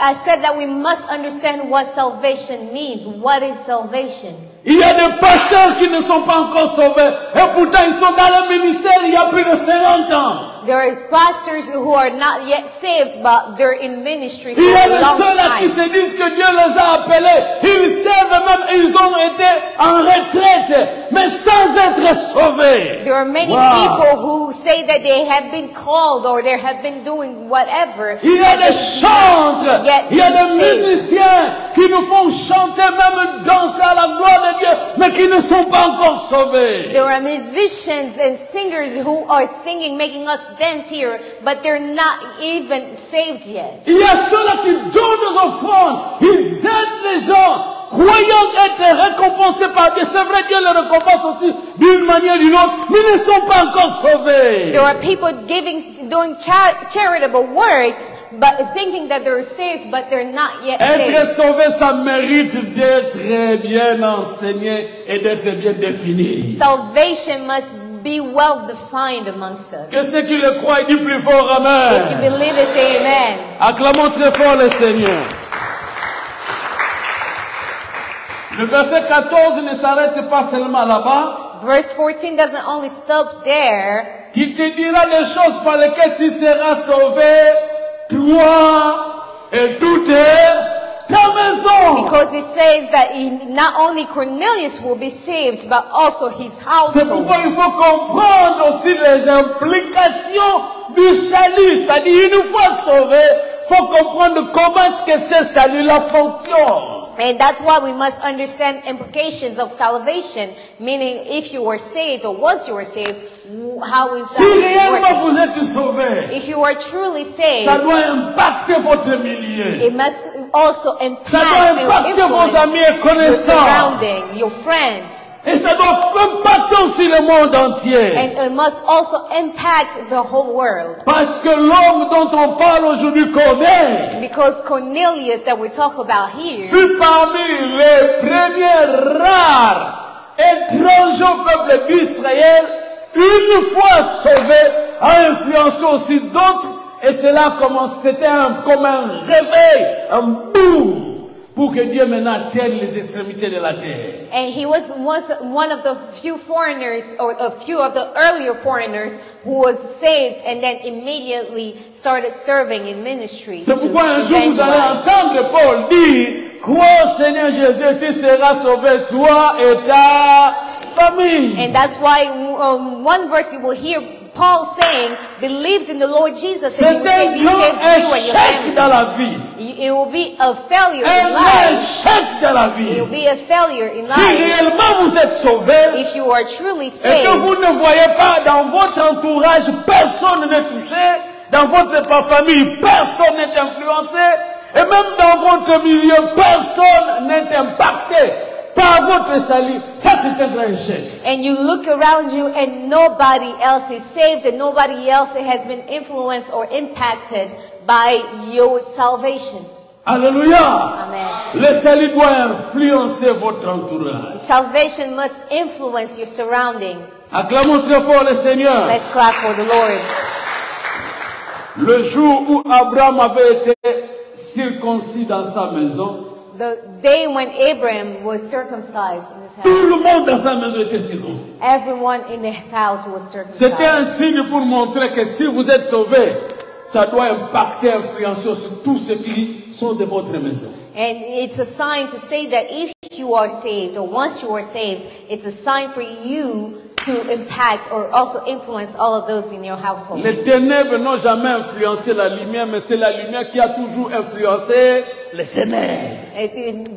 Speaker 1: I said that we must understand what salvation means. What is salvation?
Speaker 2: Il y a des pasteurs qui ne sont pas encore sauvés et pourtant ils sont dans le ministère il y a plus de 50 ans.
Speaker 1: There is pastors who are not yet saved, but they're in ministry for
Speaker 2: Il y a
Speaker 1: a
Speaker 2: des
Speaker 1: long
Speaker 2: ceux-là qui
Speaker 1: time.
Speaker 2: se disent que Dieu les a appelés, ils servent même, ils ont été en retraite, mais sans être sauvés.
Speaker 1: There are many people who say that they have been called or they have been doing whatever.
Speaker 2: Il y a des chantres, il y a des musiciens qui nous font chanter, même danser à la gloire de Dieu, mais qui ne sont pas encore sauvés.
Speaker 1: There are musicians and singers who are singing, making us dance here, but they're not even saved yet.
Speaker 2: Il y a ceux-là qui donnent des offrandes, ils aident les gens, croyant être récompensés par Dieu. C'est vrai, Dieu les récompense aussi d'une manière ou d'une autre, mais ils ne sont pas encore sauvés.
Speaker 1: There are people doing charitable works, but thinking that they're saved, but they're not yet
Speaker 2: Être
Speaker 1: saved.
Speaker 2: sauvé, ça mérite d'être bien enseigné et d'être bien défini.
Speaker 1: Salvation must be well defined amongst us.
Speaker 2: Que ceux qui le croient, disent plus fort
Speaker 1: If you
Speaker 2: Amen.
Speaker 1: believe it, say amen.
Speaker 2: Acclamons très fort le Seigneur. Le verset 14 ne s'arrête pas seulement là-bas.
Speaker 1: Verse 14 doesn't only stop there.
Speaker 2: Qui te dira des choses par lesquelles tu seras sauvé, toi et toute ta maison.
Speaker 1: Because it says that not only Cornelius will be saved, but also his
Speaker 2: C'est
Speaker 1: household.
Speaker 2: pourquoi il faut comprendre aussi les implications du salut. C'est-à-dire, une fois sauvé, il faut comprendre comment est-ce que ce salut-là fonctionne.
Speaker 1: And that's why we must understand implications of salvation, meaning if you were saved or once you were saved, how is
Speaker 2: Si
Speaker 1: that
Speaker 2: réellement
Speaker 1: working?
Speaker 2: vous êtes sauvé,
Speaker 1: If you are truly saved,
Speaker 2: ça doit impacter votre milieu.
Speaker 1: it must also
Speaker 2: Ça
Speaker 1: impact
Speaker 2: doit
Speaker 1: and
Speaker 2: impacter vos amis et
Speaker 1: influence your
Speaker 2: connaissances.
Speaker 1: surrounding, your friends.
Speaker 2: Et ça doit impacter aussi le monde entier.
Speaker 1: And it must also impact the whole world.
Speaker 2: Parce que l'homme dont on parle aujourd'hui, Corneille,
Speaker 1: Because Cornelius that we talk about here
Speaker 2: fut parmi les premiers rares étrangers au peuple d'Israël, une fois sauvé, a influencé aussi d'autres. Et cela commence, c'était comme un réveil, un boom, pour que Dieu maintenant atteigne les extrémités de la terre.
Speaker 1: and he was one of the few foreigners, or a few of the earlier foreigners who was saved and then immediately started serving in ministry.
Speaker 2: C'est pourquoi un jour vous allez
Speaker 1: evangelize.
Speaker 2: entendre Paul dire, crois au Seigneur Jésus et tu seras sauvé, toi et ta famille.
Speaker 1: And that's why one verse you will hear Paul saying, believed in the Lord Jesus and you
Speaker 2: C'est
Speaker 1: will
Speaker 2: un
Speaker 1: be
Speaker 2: grand
Speaker 1: saved, you and your
Speaker 2: échec
Speaker 1: family.
Speaker 2: dans la vie.
Speaker 1: It will be a failure in
Speaker 2: Un
Speaker 1: life.
Speaker 2: échec dans la
Speaker 1: It
Speaker 2: vie.
Speaker 1: will be a failure in
Speaker 2: Si
Speaker 1: life.
Speaker 2: réellement vous êtes sauvé,
Speaker 1: If you are truly
Speaker 2: et que
Speaker 1: saved,
Speaker 2: vous ne voyez pas dans votre entourage, personne n'est touché, dans votre famille, personne n'est influencé, et même dans votre milieu, personne n'est impacté par votre salut, ça c'est un grand échec.
Speaker 1: and you look around you and nobody else is saved and nobody else has been influenced or impacted by your salvation.
Speaker 2: Alléluia.
Speaker 1: Amen.
Speaker 2: Le salut doit influencer votre entourage.
Speaker 1: Salvation must influence your surrounding.
Speaker 2: Acclamons très fort le Seigneur.
Speaker 1: Let's clap for the Lord.
Speaker 2: Le jour où Abraham avait été circoncis dans sa maison,
Speaker 1: The day when Abraham was circumcised in his
Speaker 2: tout
Speaker 1: house,
Speaker 2: le monde dans sa maison était circoncis.
Speaker 1: everyone in his house was
Speaker 2: C'était un
Speaker 1: circumcised.
Speaker 2: signe pour montrer que si vous êtes sauvés, ça doit impacter, influencer sur tous ceux qui sont de votre maison.
Speaker 1: And it's a sign to say that if you are saved, or once you are saved, it's a sign for you to impact or also influence all of those in your household.
Speaker 2: Les ténèbres n'ont jamais influencé la lumière, mais c'est la lumière qui a toujours influencé les ténèbres.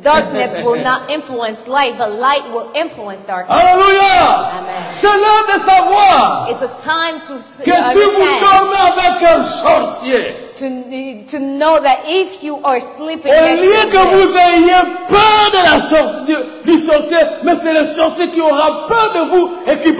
Speaker 1: Darkness will not influence light, but light will influence darkness.
Speaker 2: Alléluia!
Speaker 1: Amen.
Speaker 2: C'est l'heure de savoir
Speaker 1: It's a time to
Speaker 2: que si vous
Speaker 1: understand,
Speaker 2: dormez avec un sorcier,
Speaker 1: to know that if you are sleeping
Speaker 2: au
Speaker 1: next
Speaker 2: lieu
Speaker 1: to
Speaker 2: que
Speaker 1: him,
Speaker 2: vous ayez peur de la du sorcier, mais c'est le sorcier qui aura peur de vous et qui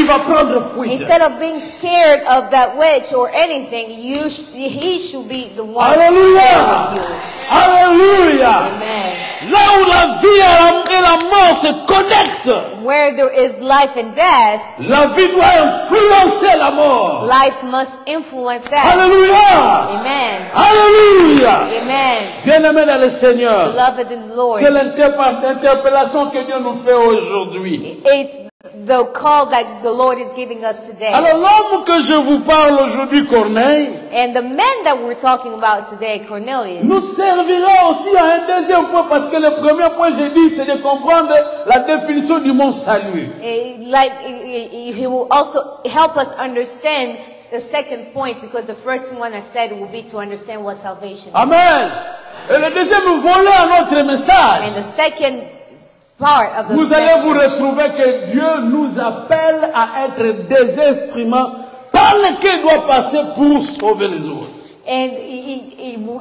Speaker 2: va prendre fuite.
Speaker 1: instead of being scared of that witch or anything, he should be the one
Speaker 2: Alléluia!
Speaker 1: scared of you.
Speaker 2: Alléluia!
Speaker 1: Amen.
Speaker 2: Là où la vie et la mort se connectent,
Speaker 1: Where there is life and death,
Speaker 2: la vie doit influencer la mort.
Speaker 1: life must influence that.
Speaker 2: Alléluia!
Speaker 1: Amen.
Speaker 2: Alléluia!
Speaker 1: Amen.
Speaker 2: Bien-aimés dans le Seigneur,
Speaker 1: Beloved in the Lord,
Speaker 2: c'est l'interpellation que Dieu nous fait aujourd'hui.
Speaker 1: it's the call that the Lord is giving us today.
Speaker 2: Alors l'homme que je vous parle aujourd'hui, Corneille,
Speaker 1: And the men that we're talking about today, Cornelius,
Speaker 2: nous servira aussi à un deuxième point, parce que le premier point, j'ai dit, c'est de comprendre la définition du mot salut.
Speaker 1: he will also help us understand the second point, because the first one I said will be to understand what salvation is.
Speaker 2: Amen. Et le deuxième volet à notre message,
Speaker 1: And the second part of the
Speaker 2: vous allez vous
Speaker 1: message,
Speaker 2: retrouver que Dieu nous appelle à être des instruments par lesquels il doit passer pour sauver les autres.
Speaker 1: and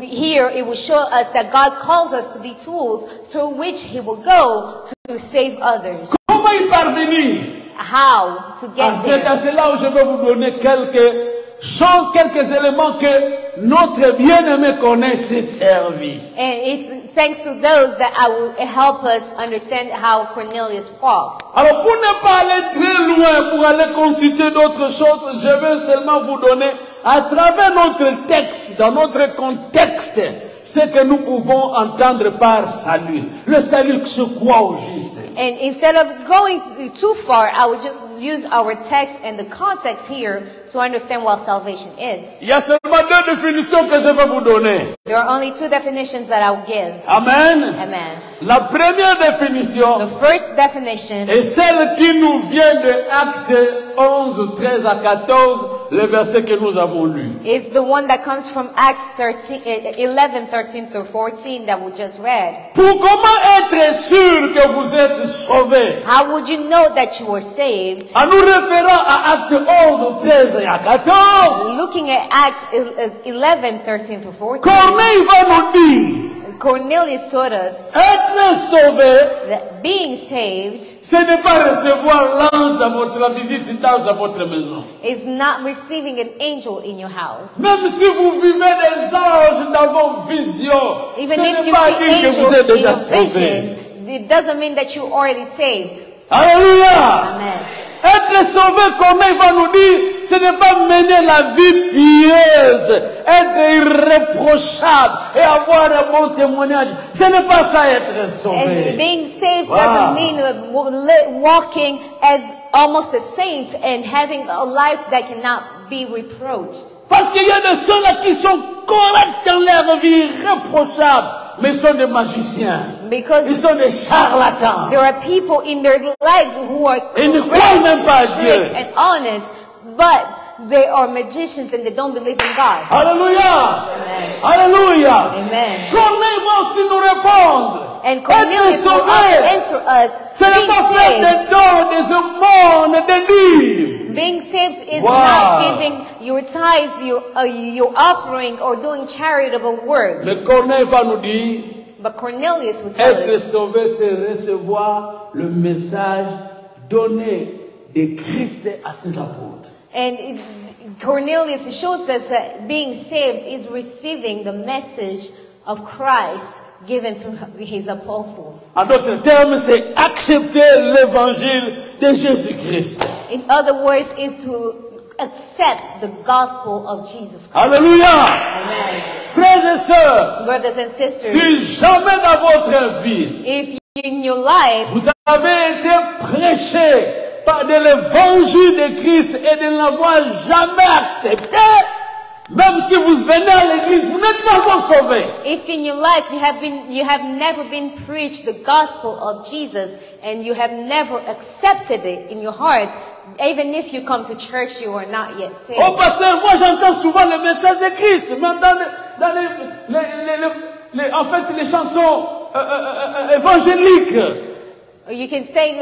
Speaker 1: here it will show us that God calls us to be tools through which He will go to save others.
Speaker 2: Comment y parvenir?
Speaker 1: How to get
Speaker 2: C'est à
Speaker 1: there?
Speaker 2: cela où je vais vous donner quelques choses, quelques éléments que notre bien-aimé connaît, s'est servi.
Speaker 1: And it's thanks to those that I will help us understand how Cornelius walked.
Speaker 2: Alors pour ne pas aller très loin, pour aller consulter d'autres choses, je vais seulement vous donner, à travers notre texte, dans notre contexte, ce que nous pouvons entendre par salut. Le salut, c'est quoi au juste?
Speaker 1: And instead of going too far, I will just use our text and the context here to understand what salvation is.
Speaker 2: Il y a seulement deux définitions que je vais vous donner.
Speaker 1: There are only two definitions that I will give.
Speaker 2: Amen.
Speaker 1: Amen.
Speaker 2: La première définition
Speaker 1: The first definition
Speaker 2: est celle qui nous vient de Actes 11, 13 à 14, le verset que nous avons lu.
Speaker 1: is the one that comes from Acts 11, 13 through 14 that we just read.
Speaker 2: Pour comment être sûr que vous êtes sauvés?
Speaker 1: How would you know that you were saved?
Speaker 2: En nous référant à Actes 11, 13 et à 14,
Speaker 1: Looking at Acts 11, 13 through 14,
Speaker 2: Corneille va nous dire
Speaker 1: Cornelius taught us
Speaker 2: être sauvé,
Speaker 1: that being saved
Speaker 2: ce n'est pas recevoir l'ange dans votre visite d'ange dans votre maison.
Speaker 1: is not receiving an angel in your house.
Speaker 2: Même si vous vivez des anges dans vos visions, ce
Speaker 1: Even if
Speaker 2: n'est
Speaker 1: you
Speaker 2: pas
Speaker 1: see
Speaker 2: dire que vous
Speaker 1: angels
Speaker 2: êtes
Speaker 1: in
Speaker 2: déjà
Speaker 1: your
Speaker 2: sauvé.
Speaker 1: visions, it doesn't mean that you're already saved.
Speaker 2: Alléluia!
Speaker 1: Amen.
Speaker 2: Être sauvé, comme il va nous dire, ce n'est pas mener la vie pieuse, être irréprochable et avoir un bon témoignage. Ce n'est pas ça être
Speaker 1: And
Speaker 2: sauvé.
Speaker 1: being saved
Speaker 2: Wow.
Speaker 1: doesn't mean walking as almost a saint and having a life that cannot be reproached.
Speaker 2: Parce qu'il y a des ceux-là qui sont corrects dans leur vie, irréprochables, mais ils sont des magiciens. Ils
Speaker 1: Because
Speaker 2: sont des charlatans.
Speaker 1: there are people in their lives who are
Speaker 2: Ils ne croient même pas à Dieu.
Speaker 1: straight and honest, but they are magicians and they don't believe in God.
Speaker 2: Alléluia!
Speaker 1: Amen.
Speaker 2: Alléluia!
Speaker 1: Amen.
Speaker 2: Comment ils vont aussi nous répondre?
Speaker 1: And Cornelius
Speaker 2: Être
Speaker 1: will also
Speaker 2: sauvé,
Speaker 1: answer us,
Speaker 2: ce n'est
Speaker 1: being
Speaker 2: pas faire
Speaker 1: saved.
Speaker 2: des dons, des aumônes, des dîmes.
Speaker 1: Being saved is
Speaker 2: Wow.
Speaker 1: not giving your tithes, your offering, or doing charitable work.
Speaker 2: Le Corneille va nous dire,
Speaker 1: But Cornelius would tell
Speaker 2: être
Speaker 1: us,
Speaker 2: sauvé, c'est recevoir le message donné de Christ à ses apôtres.
Speaker 1: and Cornelius shows us that being saved is receiving the message of Christ given to his apostles.
Speaker 2: En d'autres termes, c'est accepter l'évangile de Jésus-Christ.
Speaker 1: In other words, is to accept the gospel of Jesus Christ.
Speaker 2: Alléluia!
Speaker 1: Amen.
Speaker 2: Frères et sœurs,
Speaker 1: Brothers and sisters,
Speaker 2: si jamais dans votre vie,
Speaker 1: if in your life
Speaker 2: vous avez été prêché par de l'évangile de Christ et de ne l'avoir jamais accepté, même si vous venez à l'église, vous n'êtes pas encore sauvé.
Speaker 1: if in your life you have never been preached the gospel of Jesus and you have never accepted it in your heart, even if you come to church, you are not yet saved.
Speaker 2: Oh pasteur, moi j'entends souvent le message de Christ, même dans en fait les chansons évangéliques.
Speaker 1: Or you can say,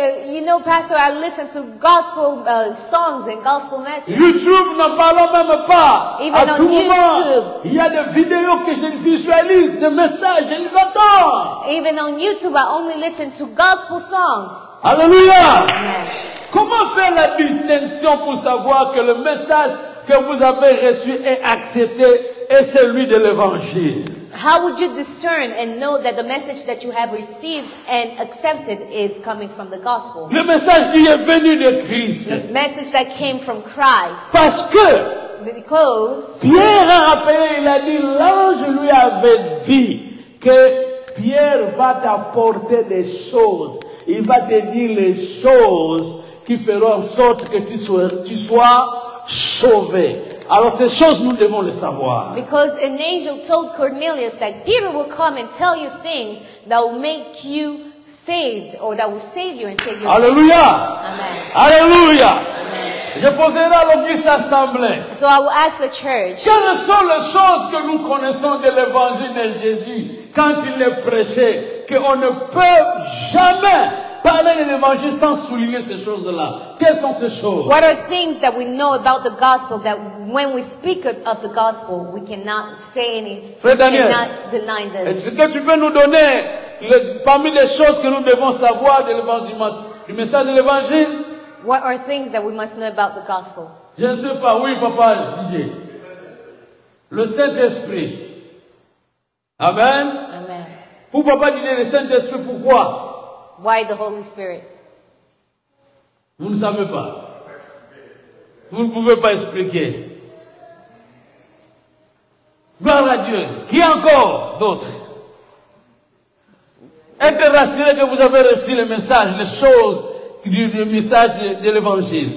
Speaker 1: Pastor, I listen to gospel songs and gospel messages.
Speaker 2: YouTube, n'en parlons même pas.
Speaker 1: Even
Speaker 2: À
Speaker 1: on
Speaker 2: tout moment,
Speaker 1: YouTube.
Speaker 2: il y a des vidéos que je visualise, des messages, je les entends.
Speaker 1: Even on YouTube, I only listen to gospel songs.
Speaker 2: Alléluia.
Speaker 1: Amen.
Speaker 2: Comment faire la distinction pour savoir que le message que vous avez reçu et accepté est celui de l'évangile?
Speaker 1: How would you discern and know that the message that you have received and accepted is coming from the gospel?
Speaker 2: Le message qui est venu de Christ.
Speaker 1: The message that came from Christ.
Speaker 2: Parce que
Speaker 1: Because
Speaker 2: Pierre a rappelé, il a dit, l'ange lui avait dit que Pierre va t'apporter des choses. Il va te dire les choses qui feront en sorte que tu sois sauvé. Alors ces choses, nous devons les savoir.
Speaker 1: Because an angel told Cornelius that Peter will come and tell you things that will make you saved, or that will save you and save your
Speaker 2: Alléluia.
Speaker 1: Amen.
Speaker 2: Alléluia.
Speaker 1: Amen.
Speaker 2: Je poserai à l'Auguste Assemblée.
Speaker 1: So I will ask the church,
Speaker 2: Quelles sont les choses que nous connaissons de l'évangile de Jésus quand il est prêché, qu'on ne peut jamais parler de l'évangile sans souligner ces choses-là? Quelles sont ces choses?
Speaker 1: what are things that we know about the gospel that when we speak of the gospel, we cannot say any,
Speaker 2: Frère
Speaker 1: we
Speaker 2: Daniel,
Speaker 1: cannot deny this.
Speaker 2: est-ce que tu peux nous donner parmi les choses que nous devons savoir de du message de l'évangile?
Speaker 1: What are things that we must know about the gospel?
Speaker 2: Je ne sais pas. Oui, papa Didier. Le Saint-Esprit. Amen.
Speaker 1: Amen.
Speaker 2: Pour papa Didier, le Saint-Esprit, pourquoi?
Speaker 1: Why the Holy Spirit?
Speaker 2: Vous ne savez pas. Vous ne pouvez pas expliquer. Gloire à Dieu. Qui encore d'autres? Être rassuré que vous avez reçu le message, les choses du message de l'évangile.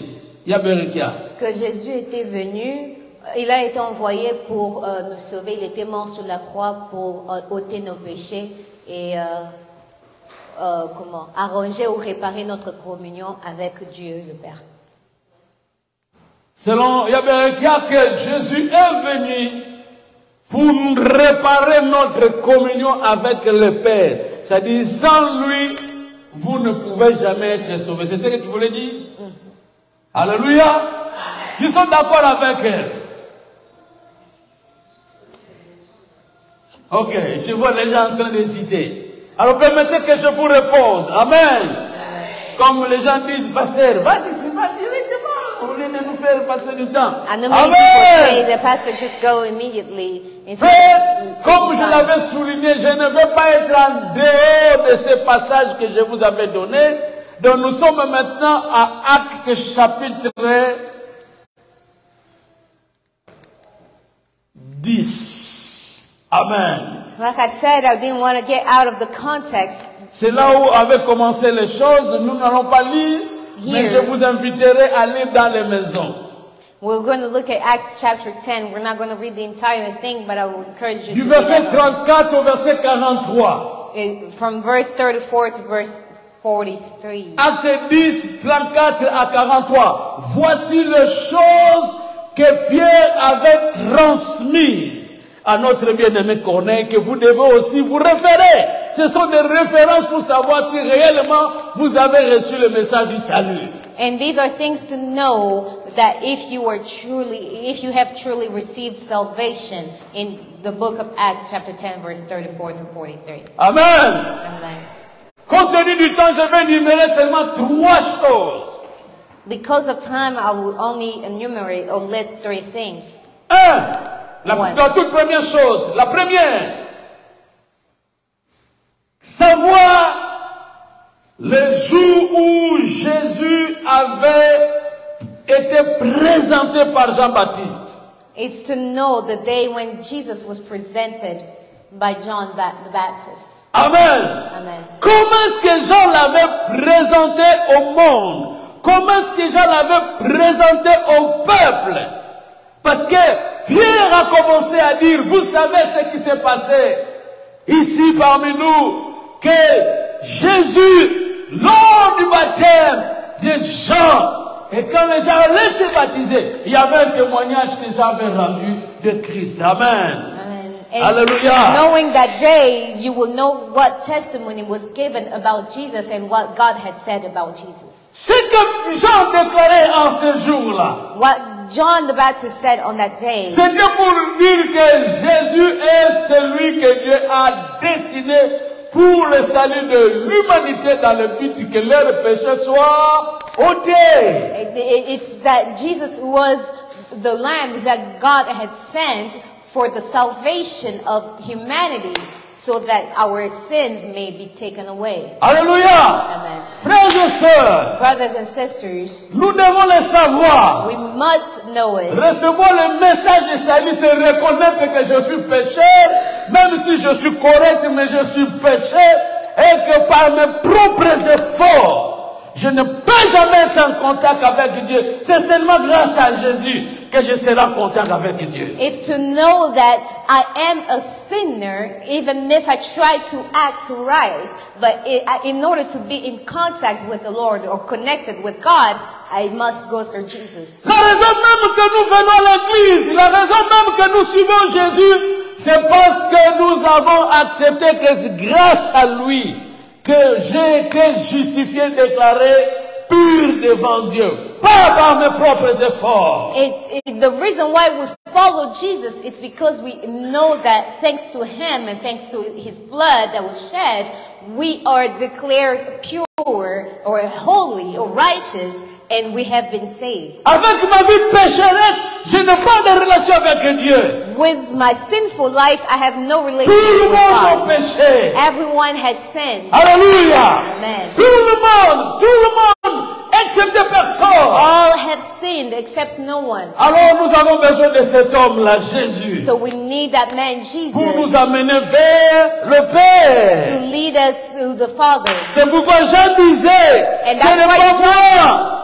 Speaker 2: Yaberekia.
Speaker 1: Que Jésus était venu, il a été envoyé pour nous sauver, il était mort sur la croix pour ôter nos péchés et arranger ou réparer notre communion avec Dieu le Père.
Speaker 2: Selon Yaberekia, que Jésus est venu pour réparer notre communion avec le Père. C'est-à-dire, sans lui, vous ne pouvez jamais être sauvés. C'est ce que tu voulais dire? Alléluia. Ils sont d'accord avec elle. Ok, je vois les gens en train d'hésiter. Alors permettez que je vous réponde. Amen. Comme les gens disent, pasteur, vas-y, c'est pas directement. Au lieu de nous faire passer du temps.
Speaker 1: And the many people say the pastor just go immediately.
Speaker 2: Frère, comme je l'avais souligné, je ne veux pas être en dehors de ces passages que je vous avais donnés. Donc nous sommes maintenant à Actes chapitre 10. Amen.
Speaker 1: Like I said, I didn't want to get out of the context.
Speaker 2: C'est là où avaient commencé les choses. Nous n'allons pas lire, mais je vous inviterai à lire dans les maisons.
Speaker 1: We're going to look at Acts chapter 10. We're not going to read the entire thing, but I will encourage you
Speaker 2: Du
Speaker 1: to
Speaker 2: verset
Speaker 1: read that.
Speaker 2: 34 au verset 43.
Speaker 1: From verse 34 to verse 43.
Speaker 2: Acte 10, 34 à 43. Voici les choses que Pierre avait transmises à notre bien-aimé Corneille, que vous devez aussi vous référer. Ce sont des références pour savoir si réellement vous avez reçu le message du salut.
Speaker 1: And these are things to know that if you have truly received salvation in the book of Acts chapter 10 verse 34 to 43.
Speaker 2: Amen.
Speaker 1: Amen.
Speaker 2: Compte tenu du temps, je vais énumérer seulement 3 choses.
Speaker 1: Because of time, I will only enumerate or list 3 things.
Speaker 2: 1. La toute première chose, la première, savoir le jour où Jésus avait été présenté par Jean-Baptiste.
Speaker 1: It's to know the day when Jesus was presented by John the Baptist.
Speaker 2: Amen.
Speaker 1: Amen.
Speaker 2: Comment est-ce que Jean l'avait présenté au monde? Comment est-ce que Jean l'avait présenté au peuple? Parce que Pierre a commencé à dire, vous savez ce qui s'est passé ici parmi nous, que Jésus, lors du baptême de Jean, et quand les gens allaient se baptiser, il y avait un témoignage que Jean avait rendu de Christ. Amen.
Speaker 1: And
Speaker 2: Hallelujah.
Speaker 1: knowing that day, you will know what testimony was given about Jesus and what God had said about Jesus.
Speaker 2: Ce que Jean déclarait en ce jour-là,
Speaker 1: What John the Baptist said on that day,
Speaker 2: c'était pour dire que Jésus est celui que Dieu a destiné pour le salut de l'humanité dans le but que leurs péchés soient ôtés.
Speaker 1: it's that Jesus was the Lamb that God had sent for the salvation of humanity, so that our sins may be taken away.
Speaker 2: Alléluia.
Speaker 1: Amen.
Speaker 2: Frères et sœurs,
Speaker 1: Brothers and sisters,
Speaker 2: nous devons le savoir.
Speaker 1: we must know it.
Speaker 2: Recevoir le message de salut, c'est reconnaître que je suis pécheur, même si je suis correct, mais je suis pécheur, et que par mes propres efforts, je ne peux jamais être en contact avec Dieu. C'est seulement grâce à Jésus que je serai en contact avec Dieu.
Speaker 1: It's to know that I am a sinner, even if I try to act right. But in order to be in contact with the Lord or connected with God, I must go through Jesus.
Speaker 2: La raison même que nous venons à l'église, la raison même que nous suivons Jésus, c'est parce que nous avons accepté que c'est grâce à lui que j'ai été justifié, déclaré pur devant Dieu, pas par mes propres efforts.
Speaker 1: The reason why we follow Jesus is because we know that thanks to Him and thanks to His blood that was shed, we are declared pure or holy or righteous, and we have been saved.
Speaker 2: Avec ma vie pécheresse, je n'ai pas de relation avec Dieu.
Speaker 1: With my sinful life, I have no
Speaker 2: Tout
Speaker 1: relationship
Speaker 2: le
Speaker 1: with
Speaker 2: monde a
Speaker 1: God.
Speaker 2: péché.
Speaker 1: Everyone has sinned.
Speaker 2: Alléluia.
Speaker 1: Amen.
Speaker 2: Tout le monde, excepté personne.
Speaker 1: All have sinned except no one.
Speaker 2: Alors nous avons besoin de cet homme-là, Jésus,
Speaker 1: So we need that man
Speaker 2: pour nous
Speaker 1: Jesus
Speaker 2: amener vers le
Speaker 1: to
Speaker 2: Père.
Speaker 1: lead us to the Father.
Speaker 2: C'est pourquoi Jean disait,
Speaker 1: And
Speaker 2: ce
Speaker 1: that's
Speaker 2: n'est
Speaker 1: why
Speaker 2: pas moi,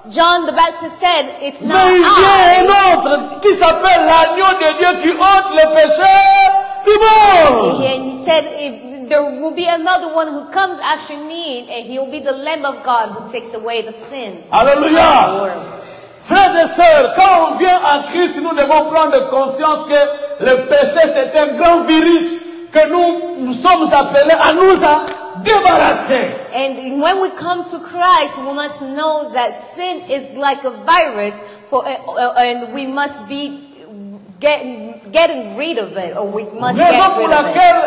Speaker 1: John the Baptist said, it's not
Speaker 2: mais il vient
Speaker 1: I.
Speaker 2: un autre qui s'appelle l'agneau de Dieu qui ôte les péchés du monde.
Speaker 1: And he said, if there will be another one who comes after me, and he'll be the Lamb of God who takes away the sin of the
Speaker 2: Alléluia.
Speaker 1: world.
Speaker 2: Frères et sœurs, quand on vient en Christ, nous devons prendre conscience que le péché c'est un grand virus que nous sommes appelés à nous en débarrasser.
Speaker 1: And when we come to Christ, we must know that sin is like a virus, and we must be getting rid of it, or we must
Speaker 2: Raison
Speaker 1: get
Speaker 2: pour
Speaker 1: rid of it.
Speaker 2: laquelle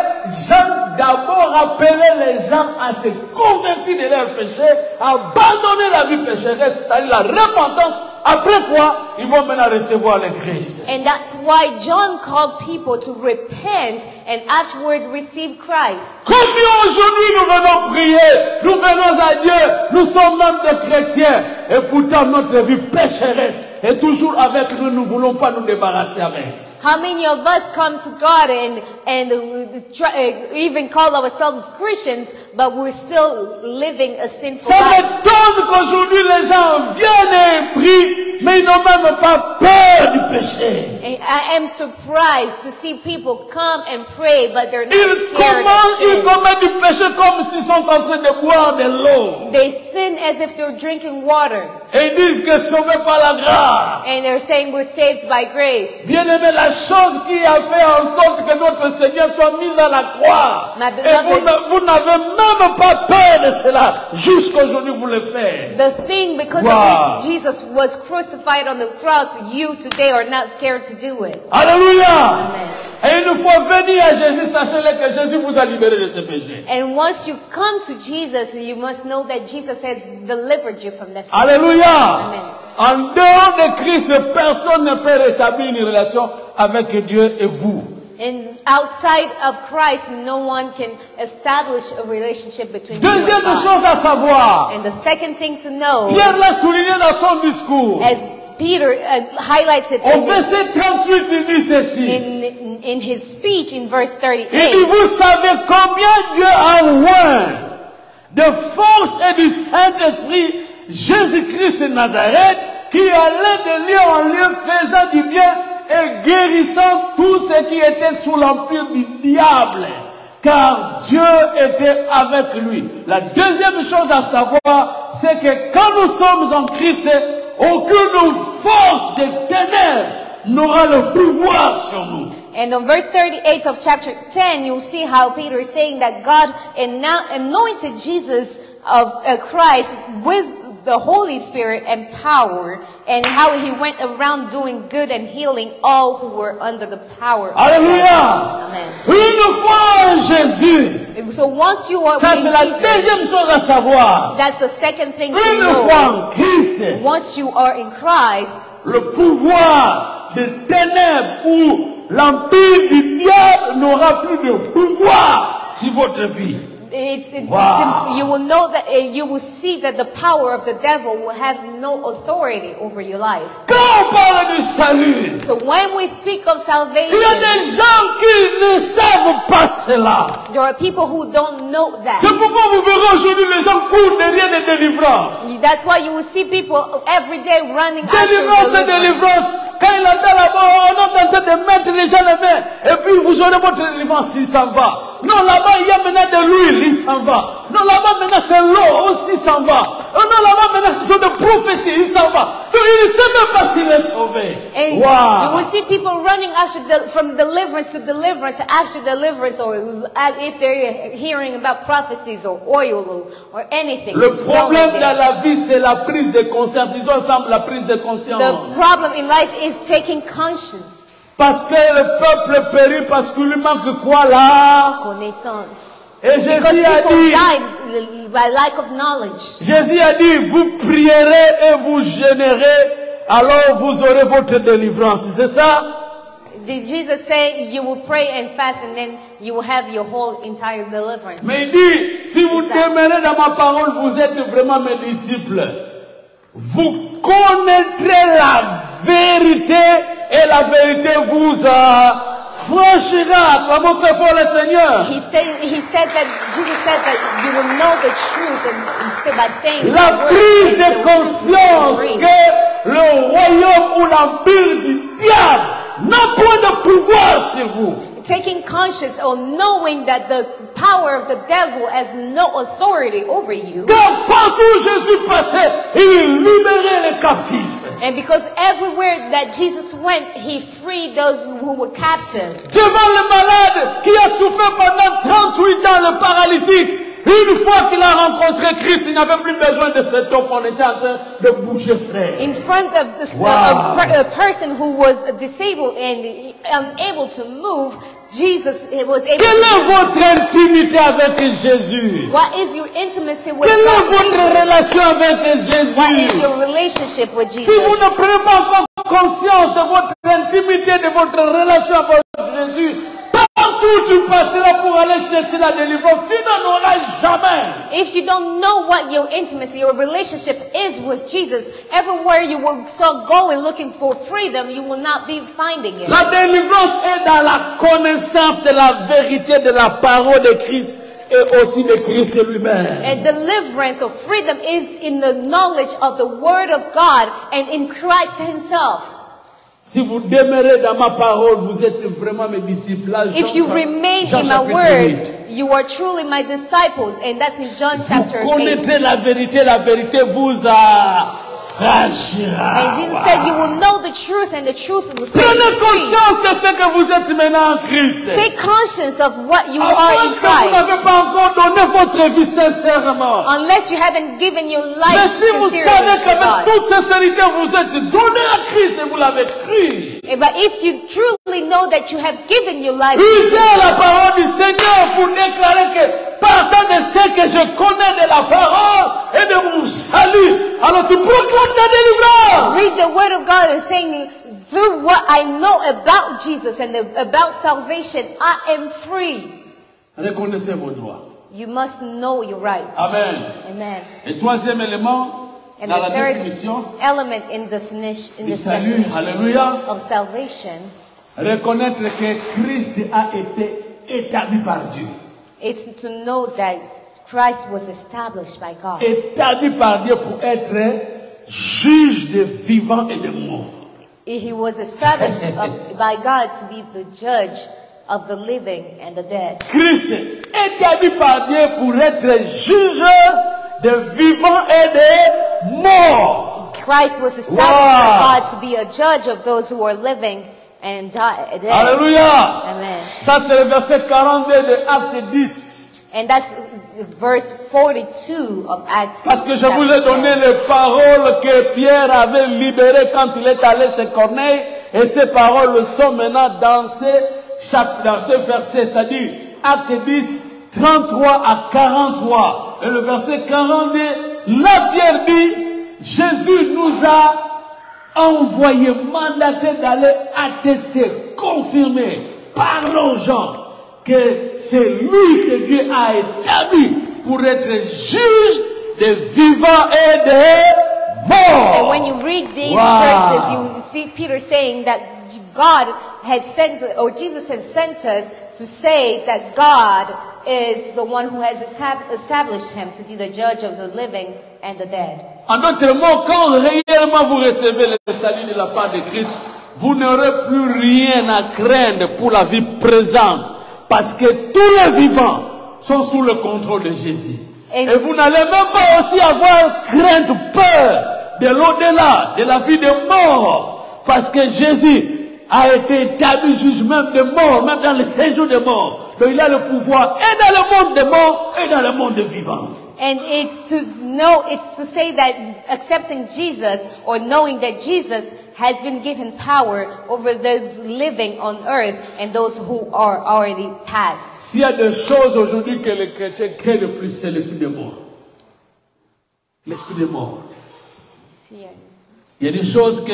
Speaker 2: Jean d'abord appelait les gens à se convertir de leurs péchés, à abandonner la vie pécheresse, c'est-à-dire la repentance, après quoi ils vont maintenant recevoir le Christ.
Speaker 1: And that's why John called people to repent and afterwards receive Christ.
Speaker 2: Combien aujourd'hui nous venons prier, nous venons à Dieu, nous sommes même des chrétiens, et pourtant notre vie pécheresse est toujours avec nous, nous ne voulons pas nous débarrasser avec.
Speaker 1: How many of us come to God and even call ourselves Christians, but we're still living a sinful
Speaker 2: Ça
Speaker 1: life?
Speaker 2: m'étonne qu'aujourd'hui les gens viennent et prient, mais ils n'ont même pas peur du péché.
Speaker 1: And I am surprised to see people come and pray, but they're not
Speaker 2: Ils
Speaker 1: scared of sin.
Speaker 2: commettent du péché comme s'ils sont en train de boire de l'eau.
Speaker 1: They sin as if they're drinking water.
Speaker 2: Et ils disent que sauvés par la grâce.
Speaker 1: And they're saying we're saved by grace.
Speaker 2: Bien-aimé, la chose qui a fait en sorte que notre Seigneur soit mis à la croix.
Speaker 1: My
Speaker 2: Et
Speaker 1: beloved,
Speaker 2: vous n'avez même pas peur de cela. Jusqu'aujourd'hui, vous le faites.
Speaker 1: the thing because
Speaker 2: Wow.
Speaker 1: of which Jesus was crucified on the cross, you today are not scared to do it.
Speaker 2: Alléluia.
Speaker 1: Amen.
Speaker 2: Et une fois venu à Jésus, sachez-le que Jésus vous a libéré de ce péché.
Speaker 1: And once you come to Jesus, you must know that Jesus has delivered you from this.
Speaker 2: Alléluia.
Speaker 1: Amen.
Speaker 2: En dehors de Christ, personne ne peut rétablir une relation avec Dieu et vous.
Speaker 1: And outside of Christ, no one can establish a relationship between you
Speaker 2: Deuxième
Speaker 1: and God.
Speaker 2: chose à savoir,
Speaker 1: And the second thing to know,
Speaker 2: Pierre l'a souligné dans son discours.
Speaker 1: as Peter highlights it
Speaker 2: Au verset 38, il dit ceci.
Speaker 1: in his speech in verse
Speaker 2: Il dit,
Speaker 1: 38,
Speaker 2: vous savez combien Dieu a oint de force et du Saint-Esprit Jésus-Christ de Nazareth, qui allait de lieu en lieu faisant du bien et guérissant tous ceux qui étaient sous l'empire du diable, car Dieu était avec lui. La deuxième chose à savoir, c'est que quand nous sommes en Christ, aucune force des ténèbres n'aura le pouvoir sur nous.
Speaker 1: and on verse 38 of chapter 10, you'll see how Peter is saying that God anointed Jesus of Christ with the Holy Spirit and power, and how he went around doing good and healing all who were under the power of
Speaker 2: Alléluia.
Speaker 1: God. Amen.
Speaker 2: Une fois en Jésus,
Speaker 1: So once you are
Speaker 2: ça
Speaker 1: in
Speaker 2: c'est la
Speaker 1: Jesus,
Speaker 2: deuxième chose à savoir.
Speaker 1: that's the second thing to
Speaker 2: Une
Speaker 1: know.
Speaker 2: fois en Christ,
Speaker 1: Once you are in Christ,
Speaker 2: le pouvoir des ténèbres ou l'empire du diable n'aura plus de pouvoir sur votre vie. Wow.
Speaker 1: you will know that you will see that the power of the devil will have no authority over your life.
Speaker 2: Quand on parle du salut,
Speaker 1: So when we speak of
Speaker 2: il y a
Speaker 1: salvation,
Speaker 2: des gens qui ne savent pas cela.
Speaker 1: there are people who don't know
Speaker 2: C'est
Speaker 1: that.
Speaker 2: pourquoi vous verrez aujourd'hui les gens courent derrière des délivrances.
Speaker 1: That's why you will see people every day running
Speaker 2: Délivrance et
Speaker 1: after deliverance.
Speaker 2: délivrance. Quand il entend là-bas, on est en train de mettre les gens les mains. Et puis vous aurez votre délivrance, il s'en va. Non, là-bas, il y a maintenant de l'huile, il s'en va. Non, là-bas, maintenant, c'est l'eau aussi, il s'en va. Non, là-bas, maintenant, ce sont des prophéties, il s'en va. Donc, il ne sait même pas s'il est sauvé.
Speaker 1: And you
Speaker 2: Wow.
Speaker 1: will see people running from deliverance to deliverance after deliverance, or if they're hearing about prophecies or oil or anything.
Speaker 2: Le
Speaker 1: It's wrong
Speaker 2: problème
Speaker 1: with
Speaker 2: dans
Speaker 1: them.
Speaker 2: la vie, c'est la prise de conscience. Disons ensemble, la prise de conscience.
Speaker 1: The problem in life is taking conscience,
Speaker 2: Parce que le peuple périt parce qu'il lui manque quoi là?
Speaker 1: connaissance.
Speaker 2: Et
Speaker 1: Because
Speaker 2: Jésus a
Speaker 1: people
Speaker 2: dit,
Speaker 1: die by lack of knowledge.
Speaker 2: Jésus a dit, vous prierez et vous gênerez, alors vous aurez votre délivrance. C'est ça?
Speaker 1: Did Jesus say you will pray and fast and then you will have your whole entire deliverance?
Speaker 2: Mais il dit, si vous demeurez dans ma parole, vous êtes vraiment mes disciples. Vous connaîtrez la vérité et la vérité vous franchira. Comment très fort le Seigneur?
Speaker 1: Jesus said that you will know the truth, and by saying
Speaker 2: La
Speaker 1: the word,
Speaker 2: prise
Speaker 1: the
Speaker 2: de conscience
Speaker 1: truth will be free.
Speaker 2: que le royaume ou l'empire du diable n'a point de pouvoir sur vous.
Speaker 1: Taking conscience or knowing that the power of the devil has no authority over you.
Speaker 2: Car partout où Jésus passait, il libérait les captifs.
Speaker 1: And because everywhere that Jesus went, he freed those who were captive.
Speaker 2: Devant le malade qui a souffert pendant 38 ans, le paralytique, Une fois qu'il a rencontré Christ, il n'avait plus besoin de cet homme. On était en train de bouger, frère.
Speaker 1: In front of a person who was disabled and unable to move, Jesus was able
Speaker 2: Quelle est
Speaker 1: to move.
Speaker 2: votre intimité avec Jésus?
Speaker 1: What is your intimacy with
Speaker 2: Quelle est
Speaker 1: God?
Speaker 2: votre relation avec
Speaker 1: What is
Speaker 2: Jésus?
Speaker 1: your relationship with
Speaker 2: Si vous
Speaker 1: Jesus?
Speaker 2: ne prenez pas encore conscience de votre intimité, de votre relation avec Jésus, partout où tu passeras pour aller chercher la délivrance, tu n'en auras jamais.
Speaker 1: If you don't know what your intimacy, your relationship is with Jesus, everywhere you will start going looking for freedom, you will not be finding it.
Speaker 2: La délivrance est dans la connaissance de la vérité de la parole de Christ et aussi de Christ lui-même.
Speaker 1: And deliverance or freedom is in the knowledge of the Word of God and in Christ Himself.
Speaker 2: Si vous demeurez dans ma parole, vous êtes vraiment mes disciples. Là,
Speaker 1: If you remain in my word, you are truly my disciples. And that's in John chapter
Speaker 2: vous
Speaker 1: 8.
Speaker 2: connaîtrez la vérité vous affranchira.
Speaker 1: And Jesus said, you will know the truth and the truth will set
Speaker 2: Prenez
Speaker 1: you free.
Speaker 2: conscience de ce que vous êtes maintenant en Christ.
Speaker 1: Take conscience of what you are
Speaker 2: Parce
Speaker 1: in
Speaker 2: que vous
Speaker 1: Christ.
Speaker 2: n'avez pas encore donné votre vie sincèrement.
Speaker 1: Unless you haven't given your
Speaker 2: Mais
Speaker 1: life
Speaker 2: si vous savez
Speaker 1: sincerely to
Speaker 2: qu'avec
Speaker 1: God.
Speaker 2: toute sincérité vous êtes donné à Christ et vous l'avez cru,
Speaker 1: But if you truly know that you have given your life to
Speaker 2: usez la
Speaker 1: Jesus,
Speaker 2: parole du Seigneur pour déclarer que partant de ce que je connais de la parole et de mon salut, alors tu proclames ta délivrance.
Speaker 1: read the word of God and saying, through what I know about Jesus and about salvation, I am free.
Speaker 2: Reconnaissez vos droits.
Speaker 1: You must know your rights.
Speaker 2: Amen.
Speaker 1: Amen.
Speaker 2: Et troisième élément,
Speaker 1: And
Speaker 2: dans
Speaker 1: the
Speaker 2: la
Speaker 1: third
Speaker 2: définition
Speaker 1: element in definition,
Speaker 2: du salut, alléluia,
Speaker 1: of salvation,
Speaker 2: reconnaître que Christ a été établi par Dieu.
Speaker 1: it's to know that Christ was established by God.
Speaker 2: Établi par Dieu pour être juge des vivants et des morts.
Speaker 1: He was established by God to be the judge of the living and the dead.
Speaker 2: Christ établi par Dieu pour être juge des vivants et des morts.
Speaker 1: Christ was established by God to be a judge of those who are living and dead.
Speaker 2: Alléluia.
Speaker 1: Amen.
Speaker 2: Ça c'est le verset 42 de Acte 10.
Speaker 1: And that's verse 42 of Acts.
Speaker 2: Parce que je vous ai donné les paroles que Pierre avait libérées quand il est allé chez Corneille. Et ces paroles sont maintenant dans ce verset, c'est-à-dire Acte 10, 33 à 43. Et le verset 42, là Pierre dit, Jésus nous a envoyé, mandaté d'aller attester, confirmer, parler aux gens que c'est lui que Dieu a établi pour être juge des vivants et des morts.
Speaker 1: And when you read these verses, you see Peter saying that God had sent, or Jesus had sent us to say that God is the one who has established him to be the judge of the living and the dead.
Speaker 2: En d'autres mots, quand réellement vous recevez le salut de la part de Christ, vous n'aurez plus rien à craindre pour la vie présente. Parce que tous les vivants sont sous le contrôle de Jésus. Et vous n'allez même pas aussi avoir crainte, peur de l'au-delà, de la vie des morts. Parce que Jésus a été établi juge même des morts, même dans le séjour des morts. Donc il a le pouvoir et dans le monde des morts et dans le monde des vivants.
Speaker 1: And it's to know, it's to say that accepting Jesus or knowing that Jesus has been given power over those living on earth and those who are already passed.
Speaker 2: S'il y a des choses aujourd'hui que les chrétiens craignent le plus, c'est l'esprit des morts. L'esprit des morts. Il y a des choses que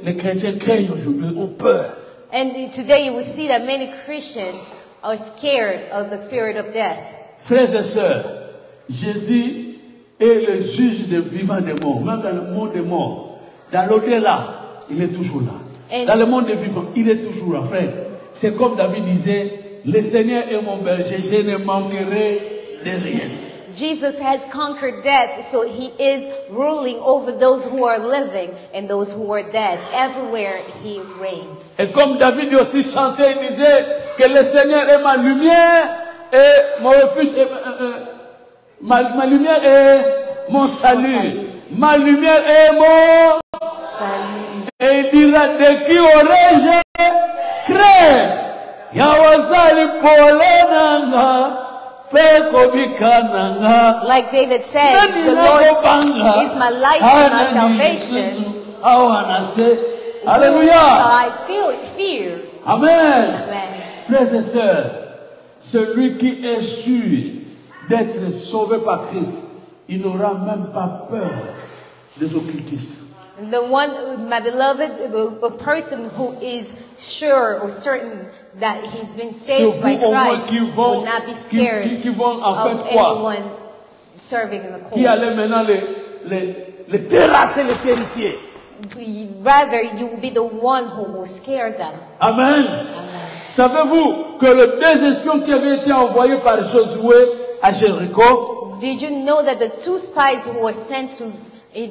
Speaker 2: les chrétiens craignent aujourd'hui, ont peur.
Speaker 1: And today you will see that many Christians are scared of the spirit of death.
Speaker 2: Frères et sœurs, Jésus est le juge des vivants et des morts, même dans le monde des morts. Dans l'au-delà, il est toujours là. Dans le monde des vivants, il est toujours là, frère. C'est comme David disait, le Seigneur est mon berger, je ne manquerai de rien.
Speaker 1: Jesus has conquered death, so he is ruling over those who are living and those who are dead. Everywhere he reigns.
Speaker 2: Et comme David aussi chantait, il disait que le Seigneur est ma lumière et mon refuge, ma lumière est mon salut. Ma lumière est mon
Speaker 1: Salut.
Speaker 2: et il dira de qui aurais-je crainte? Yawazali polenanga
Speaker 1: Like David said, the Lord is my life and my salvation.
Speaker 2: Alléluia.
Speaker 1: I feel fear.
Speaker 2: Amen.
Speaker 1: Amen.
Speaker 2: Frères et sœurs, celui qui est sûr d'être sauvé par Christ, il n'aura même pas peur des occultistes.
Speaker 1: The one, my beloved, a person who is sure or certain that he's been saved by Christ will not be scared of anyone serving in the court.
Speaker 2: Qui allait maintenant les terrasser, les terrifier.
Speaker 1: Rather, you will be the one who will scare them.
Speaker 2: Amen.
Speaker 1: Amen.
Speaker 2: Savez-vous que les deux espions qui avaient été envoyés par Josué à Jéricho,
Speaker 1: did you know that the 2 spies who were sent to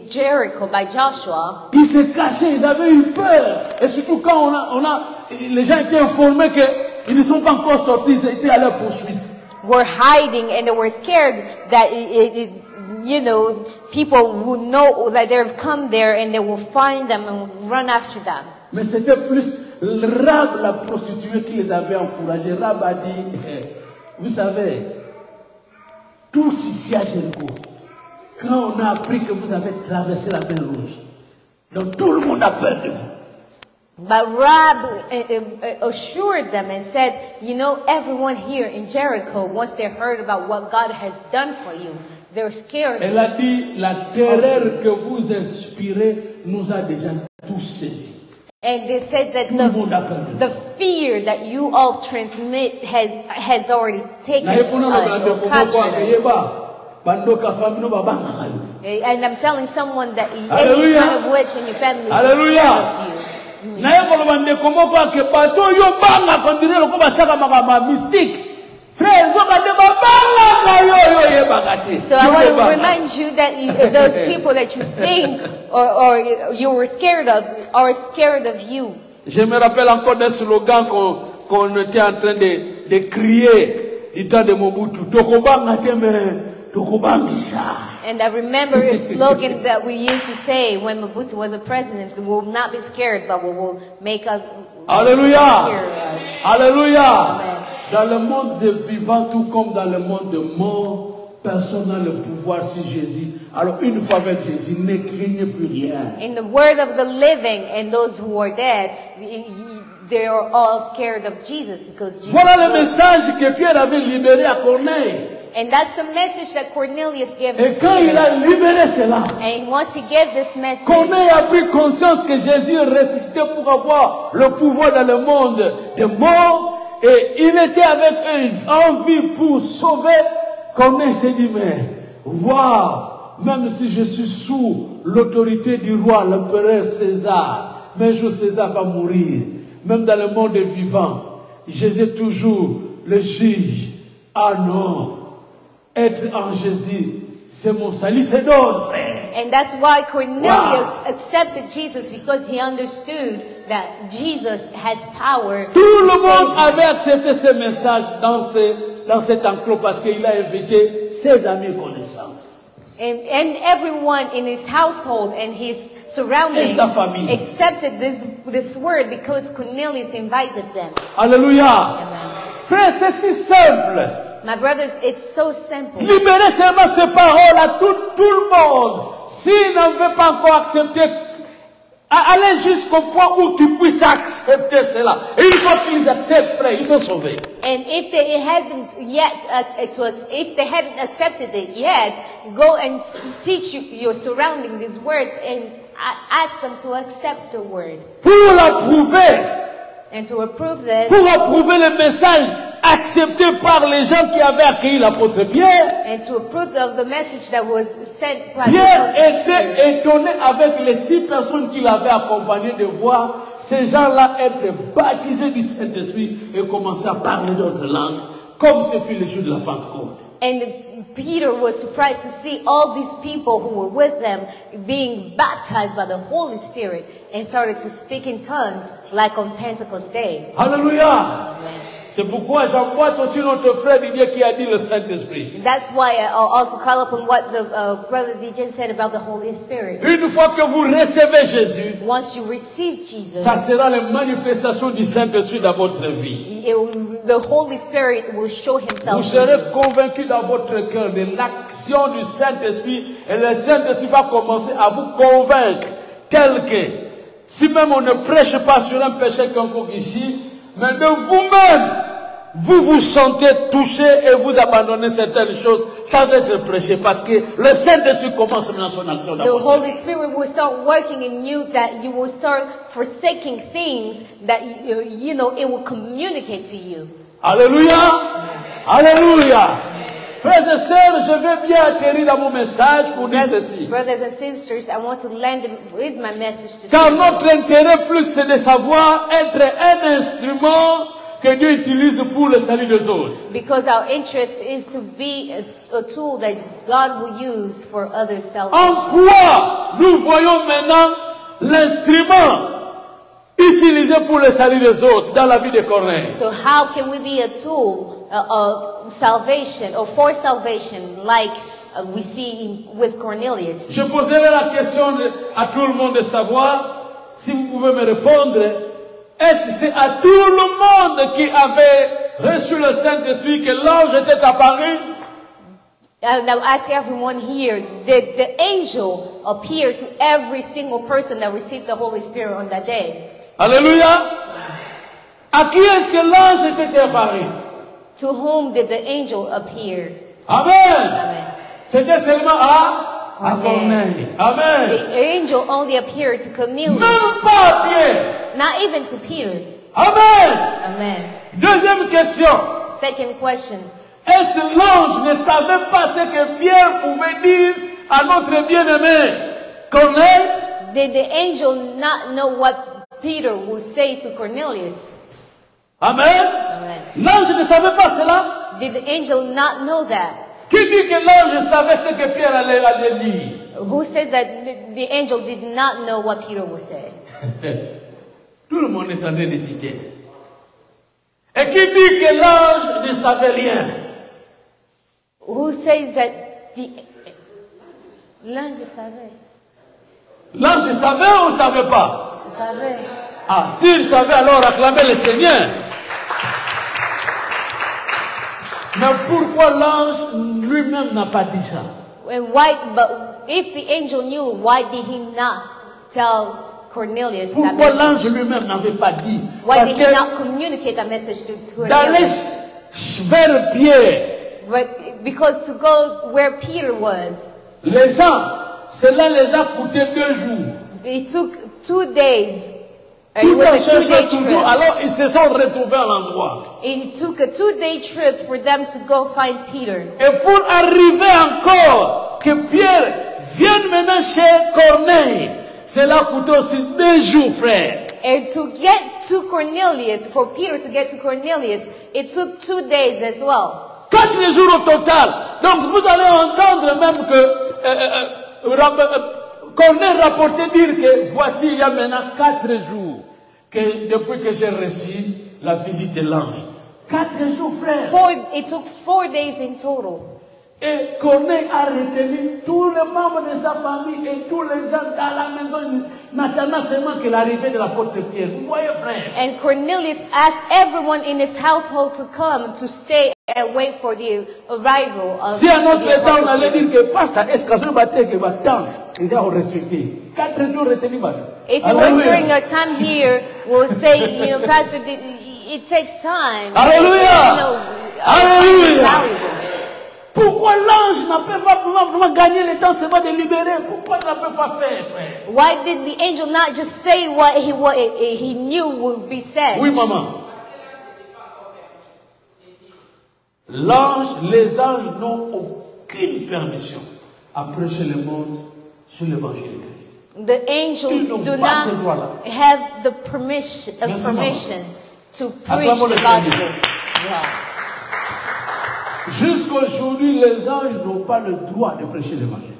Speaker 1: Jericho by Joshua,
Speaker 2: ils se cachaient, ils avaient eu peur. Et surtout quand les gens étaient informés qu'ils ne sont pas encore sortis, ils étaient à leur poursuite.
Speaker 1: Were hiding and they were scared that you know, people will know that they've come there and they will find them and run after them.
Speaker 2: Mais c'était plus Rab, la prostituée, qui les avait encouragés. Rab a dit, vous savez, tous ici à Jéricho, quand on a appris que vous avez traversé la mer Rouge, donc tout le monde a peur de vous.
Speaker 1: But Rab assured them and said, you know, everyone here in Jericho, once they heard about what God has done for you, they're scared.
Speaker 2: Elle a dit, la terreur que vous inspirez nous a déjà tous saisis.
Speaker 1: And they said that the fear that you all transmit has already taken us or captured us. And I'm telling someone that any kind of witch in your family is scared of you.
Speaker 2: So I
Speaker 1: want to remind you that those people that you think or you were scared of are scared of you.
Speaker 2: Je me rappelle encore d'un slogan qu'on était en train de crier du temps de Mobutu.
Speaker 1: And I remember a slogan that we used to say when Mobutu was a president: we will not be scared, but we will make us.
Speaker 2: Alléluia. Alléluia.
Speaker 1: Amen.
Speaker 2: Dans le monde des vivants, tout comme dans le monde des morts, personne n'a le pouvoir sur Jésus. Alors une fois avec Jésus, ne craignez plus rien.
Speaker 1: In the word of the living and those who are dead, they are all scared of Jesus because Jesus.
Speaker 2: Voilà le message que Pierre avait libéré à Corneille.
Speaker 1: And that's the message that Cornelius gave.
Speaker 2: Et quand il a libéré cela,
Speaker 1: and once he gave this message,
Speaker 2: Corneille a pris conscience que Jésus est ressuscité pour avoir le pouvoir dans le monde des morts. Et il était avec eux en vie pour sauver. Corneille s'est dit, mais waouh, même si je suis sous l'autorité du roi, l'empereur César, mais un jour César va mourir. Même dans le monde des vivants, Jésus est toujours le juge. Ah non, être en Jésus, c'est mon salut, c'est notre frère.
Speaker 1: And that's why Cornelius accepted Jesus, because he understood that Jesus has power.
Speaker 2: Tout le monde avait accepté ce message dans cet enclos parce qu'il a invité ses amis et connaissances.
Speaker 1: And everyone in his household and his surroundings accepted this word because Cornelius invited them.
Speaker 2: Alléluia.
Speaker 1: Amen.
Speaker 2: Frère, c'est si simple.
Speaker 1: My brothers, it's so simple.
Speaker 2: Libérez seulement ces paroles à tout le monde. S'ils n'en veulent pas encore accepter, allez jusqu'au point où tu puisses accepter cela. Et une fois qu'ils acceptent, frère, ils sont sauvés.
Speaker 1: And if they haven't yet, if they haven't accepted it yet, go and teach your surrounding these words and ask them to accept the word.
Speaker 2: Pour l'approuver.
Speaker 1: And to approve this.
Speaker 2: Pour approuver le message accepté par les gens qui avaient accueilli l'apôtre Pierre.
Speaker 1: And to approve of the message that was sent by
Speaker 2: Pierre était étonné avec les 6 personnes qui l'avaient accompagné de voir ces gens-là être baptisés du Saint-Esprit et commencer à parler d'autres langues, comme ce fut le jour de la Pentecôte.
Speaker 1: And Peter was surprised to see all these people who were with them being baptized by the Holy Spirit and started to speak in tongues like on Pentecost Day.
Speaker 2: Alléluia. C'est pourquoi j'emboîte aussi notre frère Didier qui a dit le Saint-Esprit.
Speaker 1: That's why I also call upon what the brother DJ said about the Holy Spirit.
Speaker 2: Une fois que vous recevez Jésus,
Speaker 1: Once you receive Jesus,
Speaker 2: ça sera la manifestation du Saint-Esprit dans votre vie.
Speaker 1: the Holy Spirit will show himself.
Speaker 2: Vous serez convaincu dans votre cœur de l'action du Saint-Esprit et le Saint-Esprit va commencer à vous convaincre tel que, si même on ne prêche pas sur un péché quelconque ici, mais de vous-même, vous vous sentez touché et vous abandonnez certaines choses sans être prêché parce que le Saint-Esprit commence maintenant son action dans
Speaker 1: The
Speaker 2: votre vie.
Speaker 1: Holy Spirit will start working in you, that you will start forsaking things that you know it will communicate to you.
Speaker 2: Alléluia! Alléluia! Frères et sœurs, je vais bien atterrir dans mon message pour dire ceci.
Speaker 1: Brothers and sisters, I want to land with my message to
Speaker 2: Car
Speaker 1: say,
Speaker 2: notre intérêt plus c'est de savoir être un instrument que Dieu utilise pour le salut des autres.
Speaker 1: because our interest is to be a tool that God will use for others' salvation.
Speaker 2: En quoi nous voyons maintenant l'instrument utilisé pour le salut des autres dans la vie de Corneille?
Speaker 1: So how can we be a tool of salvation or for salvation like we see with Cornelius?
Speaker 2: Je poserai la question à tout le monde de savoir, si vous pouvez me répondre, est-ce que c'est à tout le monde qui avait reçu le Saint-Esprit que l'ange était apparu?
Speaker 1: Now ask everyone here, did the angel appear to every single person that received the Holy Spirit on that day?
Speaker 2: Alléluia! À qui est-ce que l'ange était apparu?
Speaker 1: To whom did the angel appear?
Speaker 2: Amen!
Speaker 1: Amen.
Speaker 2: C'était seulement à Corneille. Amen!
Speaker 1: The angel only appeared to Cornelius,
Speaker 2: Même pas à Pierre.
Speaker 1: not even to Peter.
Speaker 2: Amen!
Speaker 1: Amen.
Speaker 2: Deuxième question.
Speaker 1: Second question.
Speaker 2: Est-ce que l'ange ne savait pas ce que Pierre pouvait dire à notre bien-aimé Corneille?
Speaker 1: Did the angel not know what Peter would say to Cornelius?
Speaker 2: Amen?
Speaker 1: Amen.
Speaker 2: L'ange ne savait pas cela?
Speaker 1: Did the angel not know that?
Speaker 2: Qui dit que l'ange savait ce que Pierre allait dire?
Speaker 1: Who says that the angel did not know what Peter would say?
Speaker 2: Tout le monde est en train de citer. Et qui dit que l'ange ne savait rien?
Speaker 1: Who says that the l'ange savait?
Speaker 2: L'ange savait ou ne savait pas?
Speaker 1: Savait.
Speaker 2: Ah, s'il savait, alors acclamez le Seigneur. Mais pourquoi l'ange lui-même n'a pas dit ça?
Speaker 1: And why? But if the angel knew, why did he not tell Cornelius that
Speaker 2: Pourquoi
Speaker 1: message?
Speaker 2: l'ange lui-même n'avait pas dit?
Speaker 1: Why
Speaker 2: Parce
Speaker 1: did he
Speaker 2: que
Speaker 1: not communicate that message to
Speaker 2: d'aller
Speaker 1: Cornelius?
Speaker 2: vers Pierre,
Speaker 1: But because to go where Peter was,
Speaker 2: les gens, cela les a coûté 2 jours.
Speaker 1: it took 2 days. It
Speaker 2: Tout en
Speaker 1: was a 2-day
Speaker 2: cherchant toujours,
Speaker 1: trip.
Speaker 2: alors ils se sont retrouvés à l'endroit.
Speaker 1: It took a 2-day trip for them to go find Peter.
Speaker 2: Et pour arriver encore, que Pierre vienne maintenant chez Corneille, cela a coûté aussi 2 jours, frère.
Speaker 1: And to get to Cornelius, for Peter to get to Cornelius, it took 2 days as well.
Speaker 2: 4 jours au total. Donc vous allez entendre même que Corneille rapportait dire que voici il y a maintenant 4 jours que depuis que j'ai reçu la visite de l'ange. 4 jours, frère.
Speaker 1: It took 4 days in total.
Speaker 2: Et Corneille a retenu tous les membres de sa famille et tous les gens dans la maison, maintenant seulement que l'arrivée de l'apôtre Pierre. Vous voyez, frère?
Speaker 1: And Cornelius asked everyone in his household to come to stay and wait for the arrival of
Speaker 2: Si à notre
Speaker 1: the
Speaker 2: temps on
Speaker 1: apostle
Speaker 2: allait
Speaker 1: Peter.
Speaker 2: dire que pasteur, est-ce qu'on va dire que va tant, ils ont respecté. 4 jours retenus, madame.
Speaker 1: If it was during our time here, we'll say, you know, Pastor, it takes time.
Speaker 2: Alléluia.
Speaker 1: You know,
Speaker 2: Alléluia.
Speaker 1: it's valuable.
Speaker 2: Pourquoi l'ange n'a pas vraiment gagné le temps seulement de libérer? Pourquoi il n'a pas fait, frère?
Speaker 1: Why did the angel not just say what he knew would be said?
Speaker 2: Oui, maman. Les anges n'ont aucune permission à prêcher le monde sur l'évangile de Christ.
Speaker 1: The angels
Speaker 2: Ils n'ont
Speaker 1: do
Speaker 2: pas ce
Speaker 1: not
Speaker 2: droit-là.
Speaker 1: have the permission to preach
Speaker 2: Acclamons le
Speaker 1: the
Speaker 2: Seigneur.
Speaker 1: gospel. Yeah.
Speaker 2: Jusqu'aujourd'hui, les anges n'ont pas le droit de prêcher l'évangile.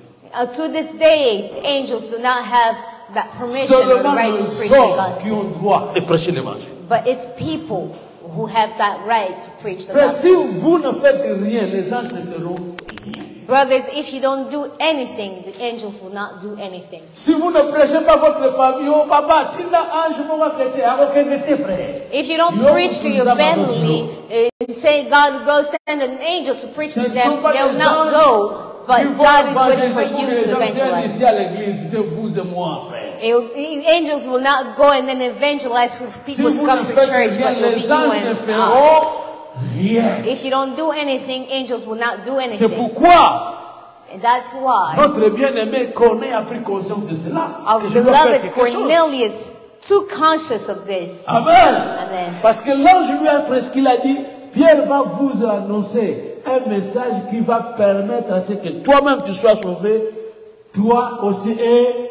Speaker 1: To this day, the angels do not have that permission or the
Speaker 2: Seulement
Speaker 1: right to
Speaker 2: les
Speaker 1: preach the
Speaker 2: hommes qui
Speaker 1: gospel.
Speaker 2: ont droit de prêcher l'évangile.
Speaker 1: But it's people who have that right to preach the
Speaker 2: Frère, si
Speaker 1: gospel.
Speaker 2: vous ne faites rien, les anges ne feront rien.
Speaker 1: Brothers, if you don't do anything, the angels will not do anything.
Speaker 2: Si vous ne prêchez pas votre famille, oh papa, tinda ange mo va prêter, frère.
Speaker 1: If you don't preach to your family, say God go send an angel to preach to them, they will not go. But God is waiting for you to evangelize.
Speaker 2: Ici à l'église, c'est vous et moi, frère.
Speaker 1: Angels will not go and then evangelize for people to come to church, but it will be
Speaker 2: les
Speaker 1: you
Speaker 2: anges ne
Speaker 1: and
Speaker 2: feront rien.
Speaker 1: If you don't do anything, angels will not do
Speaker 2: C'est
Speaker 1: anything.
Speaker 2: pourquoi
Speaker 1: And that's why
Speaker 2: notre bien-aimé Corneille a pris conscience de cela.
Speaker 1: our
Speaker 2: Que je dois faire
Speaker 1: beloved
Speaker 2: quelque chose.
Speaker 1: Cornelius too conscious of this.
Speaker 2: Amen.
Speaker 1: Amen.
Speaker 2: Parce que l'ange lui a presque il a dit, Pierre va vous annoncer un message qui va permettre à ce que toi-même tu sois sauvé, toi aussi et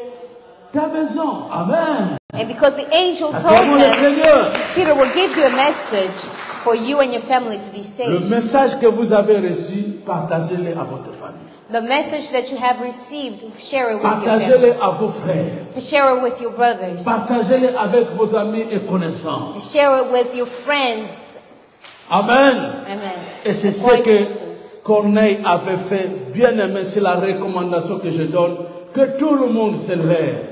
Speaker 2: ta maison. Amen.
Speaker 1: And because the angel told
Speaker 2: Acclamons le
Speaker 1: him,
Speaker 2: Seigneur.
Speaker 1: Peter will give you a message for you and your family to be
Speaker 2: Le
Speaker 1: saved.
Speaker 2: message que vous avez reçu, partagez-le à votre famille.
Speaker 1: The message that you have received, share it with your family.
Speaker 2: Partagez-le à vos frères.
Speaker 1: Share it with your brothers.
Speaker 2: Partagez-le avec vos amis et connaissances.
Speaker 1: Share it with your friends.
Speaker 2: Amen.
Speaker 1: Amen.
Speaker 2: Et c'est ce que Corneille avait fait. Bien aimé, c'est la recommandation que je donne. Que tout le monde se lève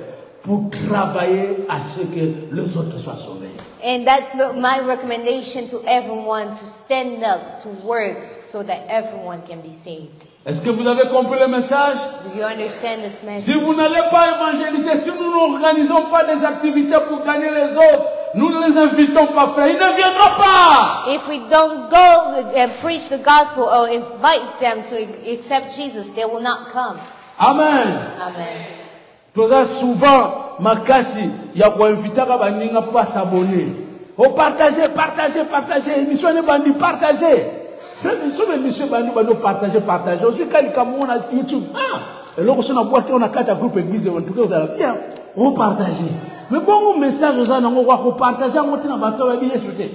Speaker 2: pour travailler à ce que les autres soient sauvés.
Speaker 1: And that's my recommendation to everyone, to stand up, to work, so that everyone can be saved.
Speaker 2: Est-ce que vous avez compris le message?
Speaker 1: Do you understand this message?
Speaker 2: Si vous n'allez pas évangéliser, si nous n'organisons pas des activités pour gagner les autres, nous ne les invitons pas, frère, ils ne viendront pas.
Speaker 1: If we don't go and preach the gospel or invite them to accept Jesus, they will not come.
Speaker 2: Amen.
Speaker 1: Amen.
Speaker 2: Toza souvent makasi ya kuinviter ka baninga pour s'abonner. Oh partager, partager, partager, émission ne bandi partager. Frère, émission bandi partager, partager. Aussi quand il kamona YouTube, et là on a boîte on a quatre groupes église en tout cas vous allez bien, on partager. Mais bon message aux gens on va partager on tina bato ba bien souté.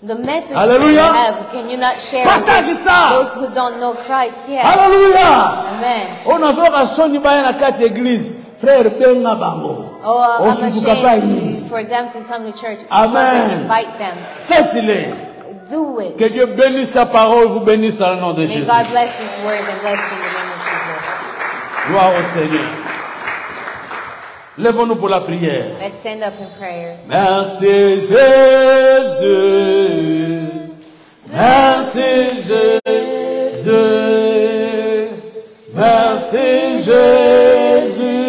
Speaker 1: The message
Speaker 2: Hallelujah.
Speaker 1: that you have, can you not share
Speaker 2: Partage
Speaker 1: with
Speaker 2: ça.
Speaker 1: those who don't know Christ yet?
Speaker 2: Hallelujah.
Speaker 1: Amen.
Speaker 2: On a zoka soni ba na quatre église. Frère benga bango.
Speaker 1: Oh, I'm ashamed
Speaker 2: Amen.
Speaker 1: for them to come to church.
Speaker 2: Amen.
Speaker 1: Invite them.
Speaker 2: Faites-le.
Speaker 1: Do it.
Speaker 2: Que Dieu bénisse sa parole, vous bénisse dans le nom de
Speaker 1: May
Speaker 2: Jésus.
Speaker 1: God bless His word and bless you in the name of Jesus.
Speaker 2: Gloire au Seigneur. Lèvons-nous pour la prière.
Speaker 1: Let's stand up in prayer.
Speaker 2: Merci Jésus. Merci Jésus. Merci Jésus.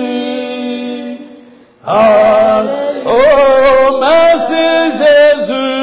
Speaker 2: Oh, merci Jésus.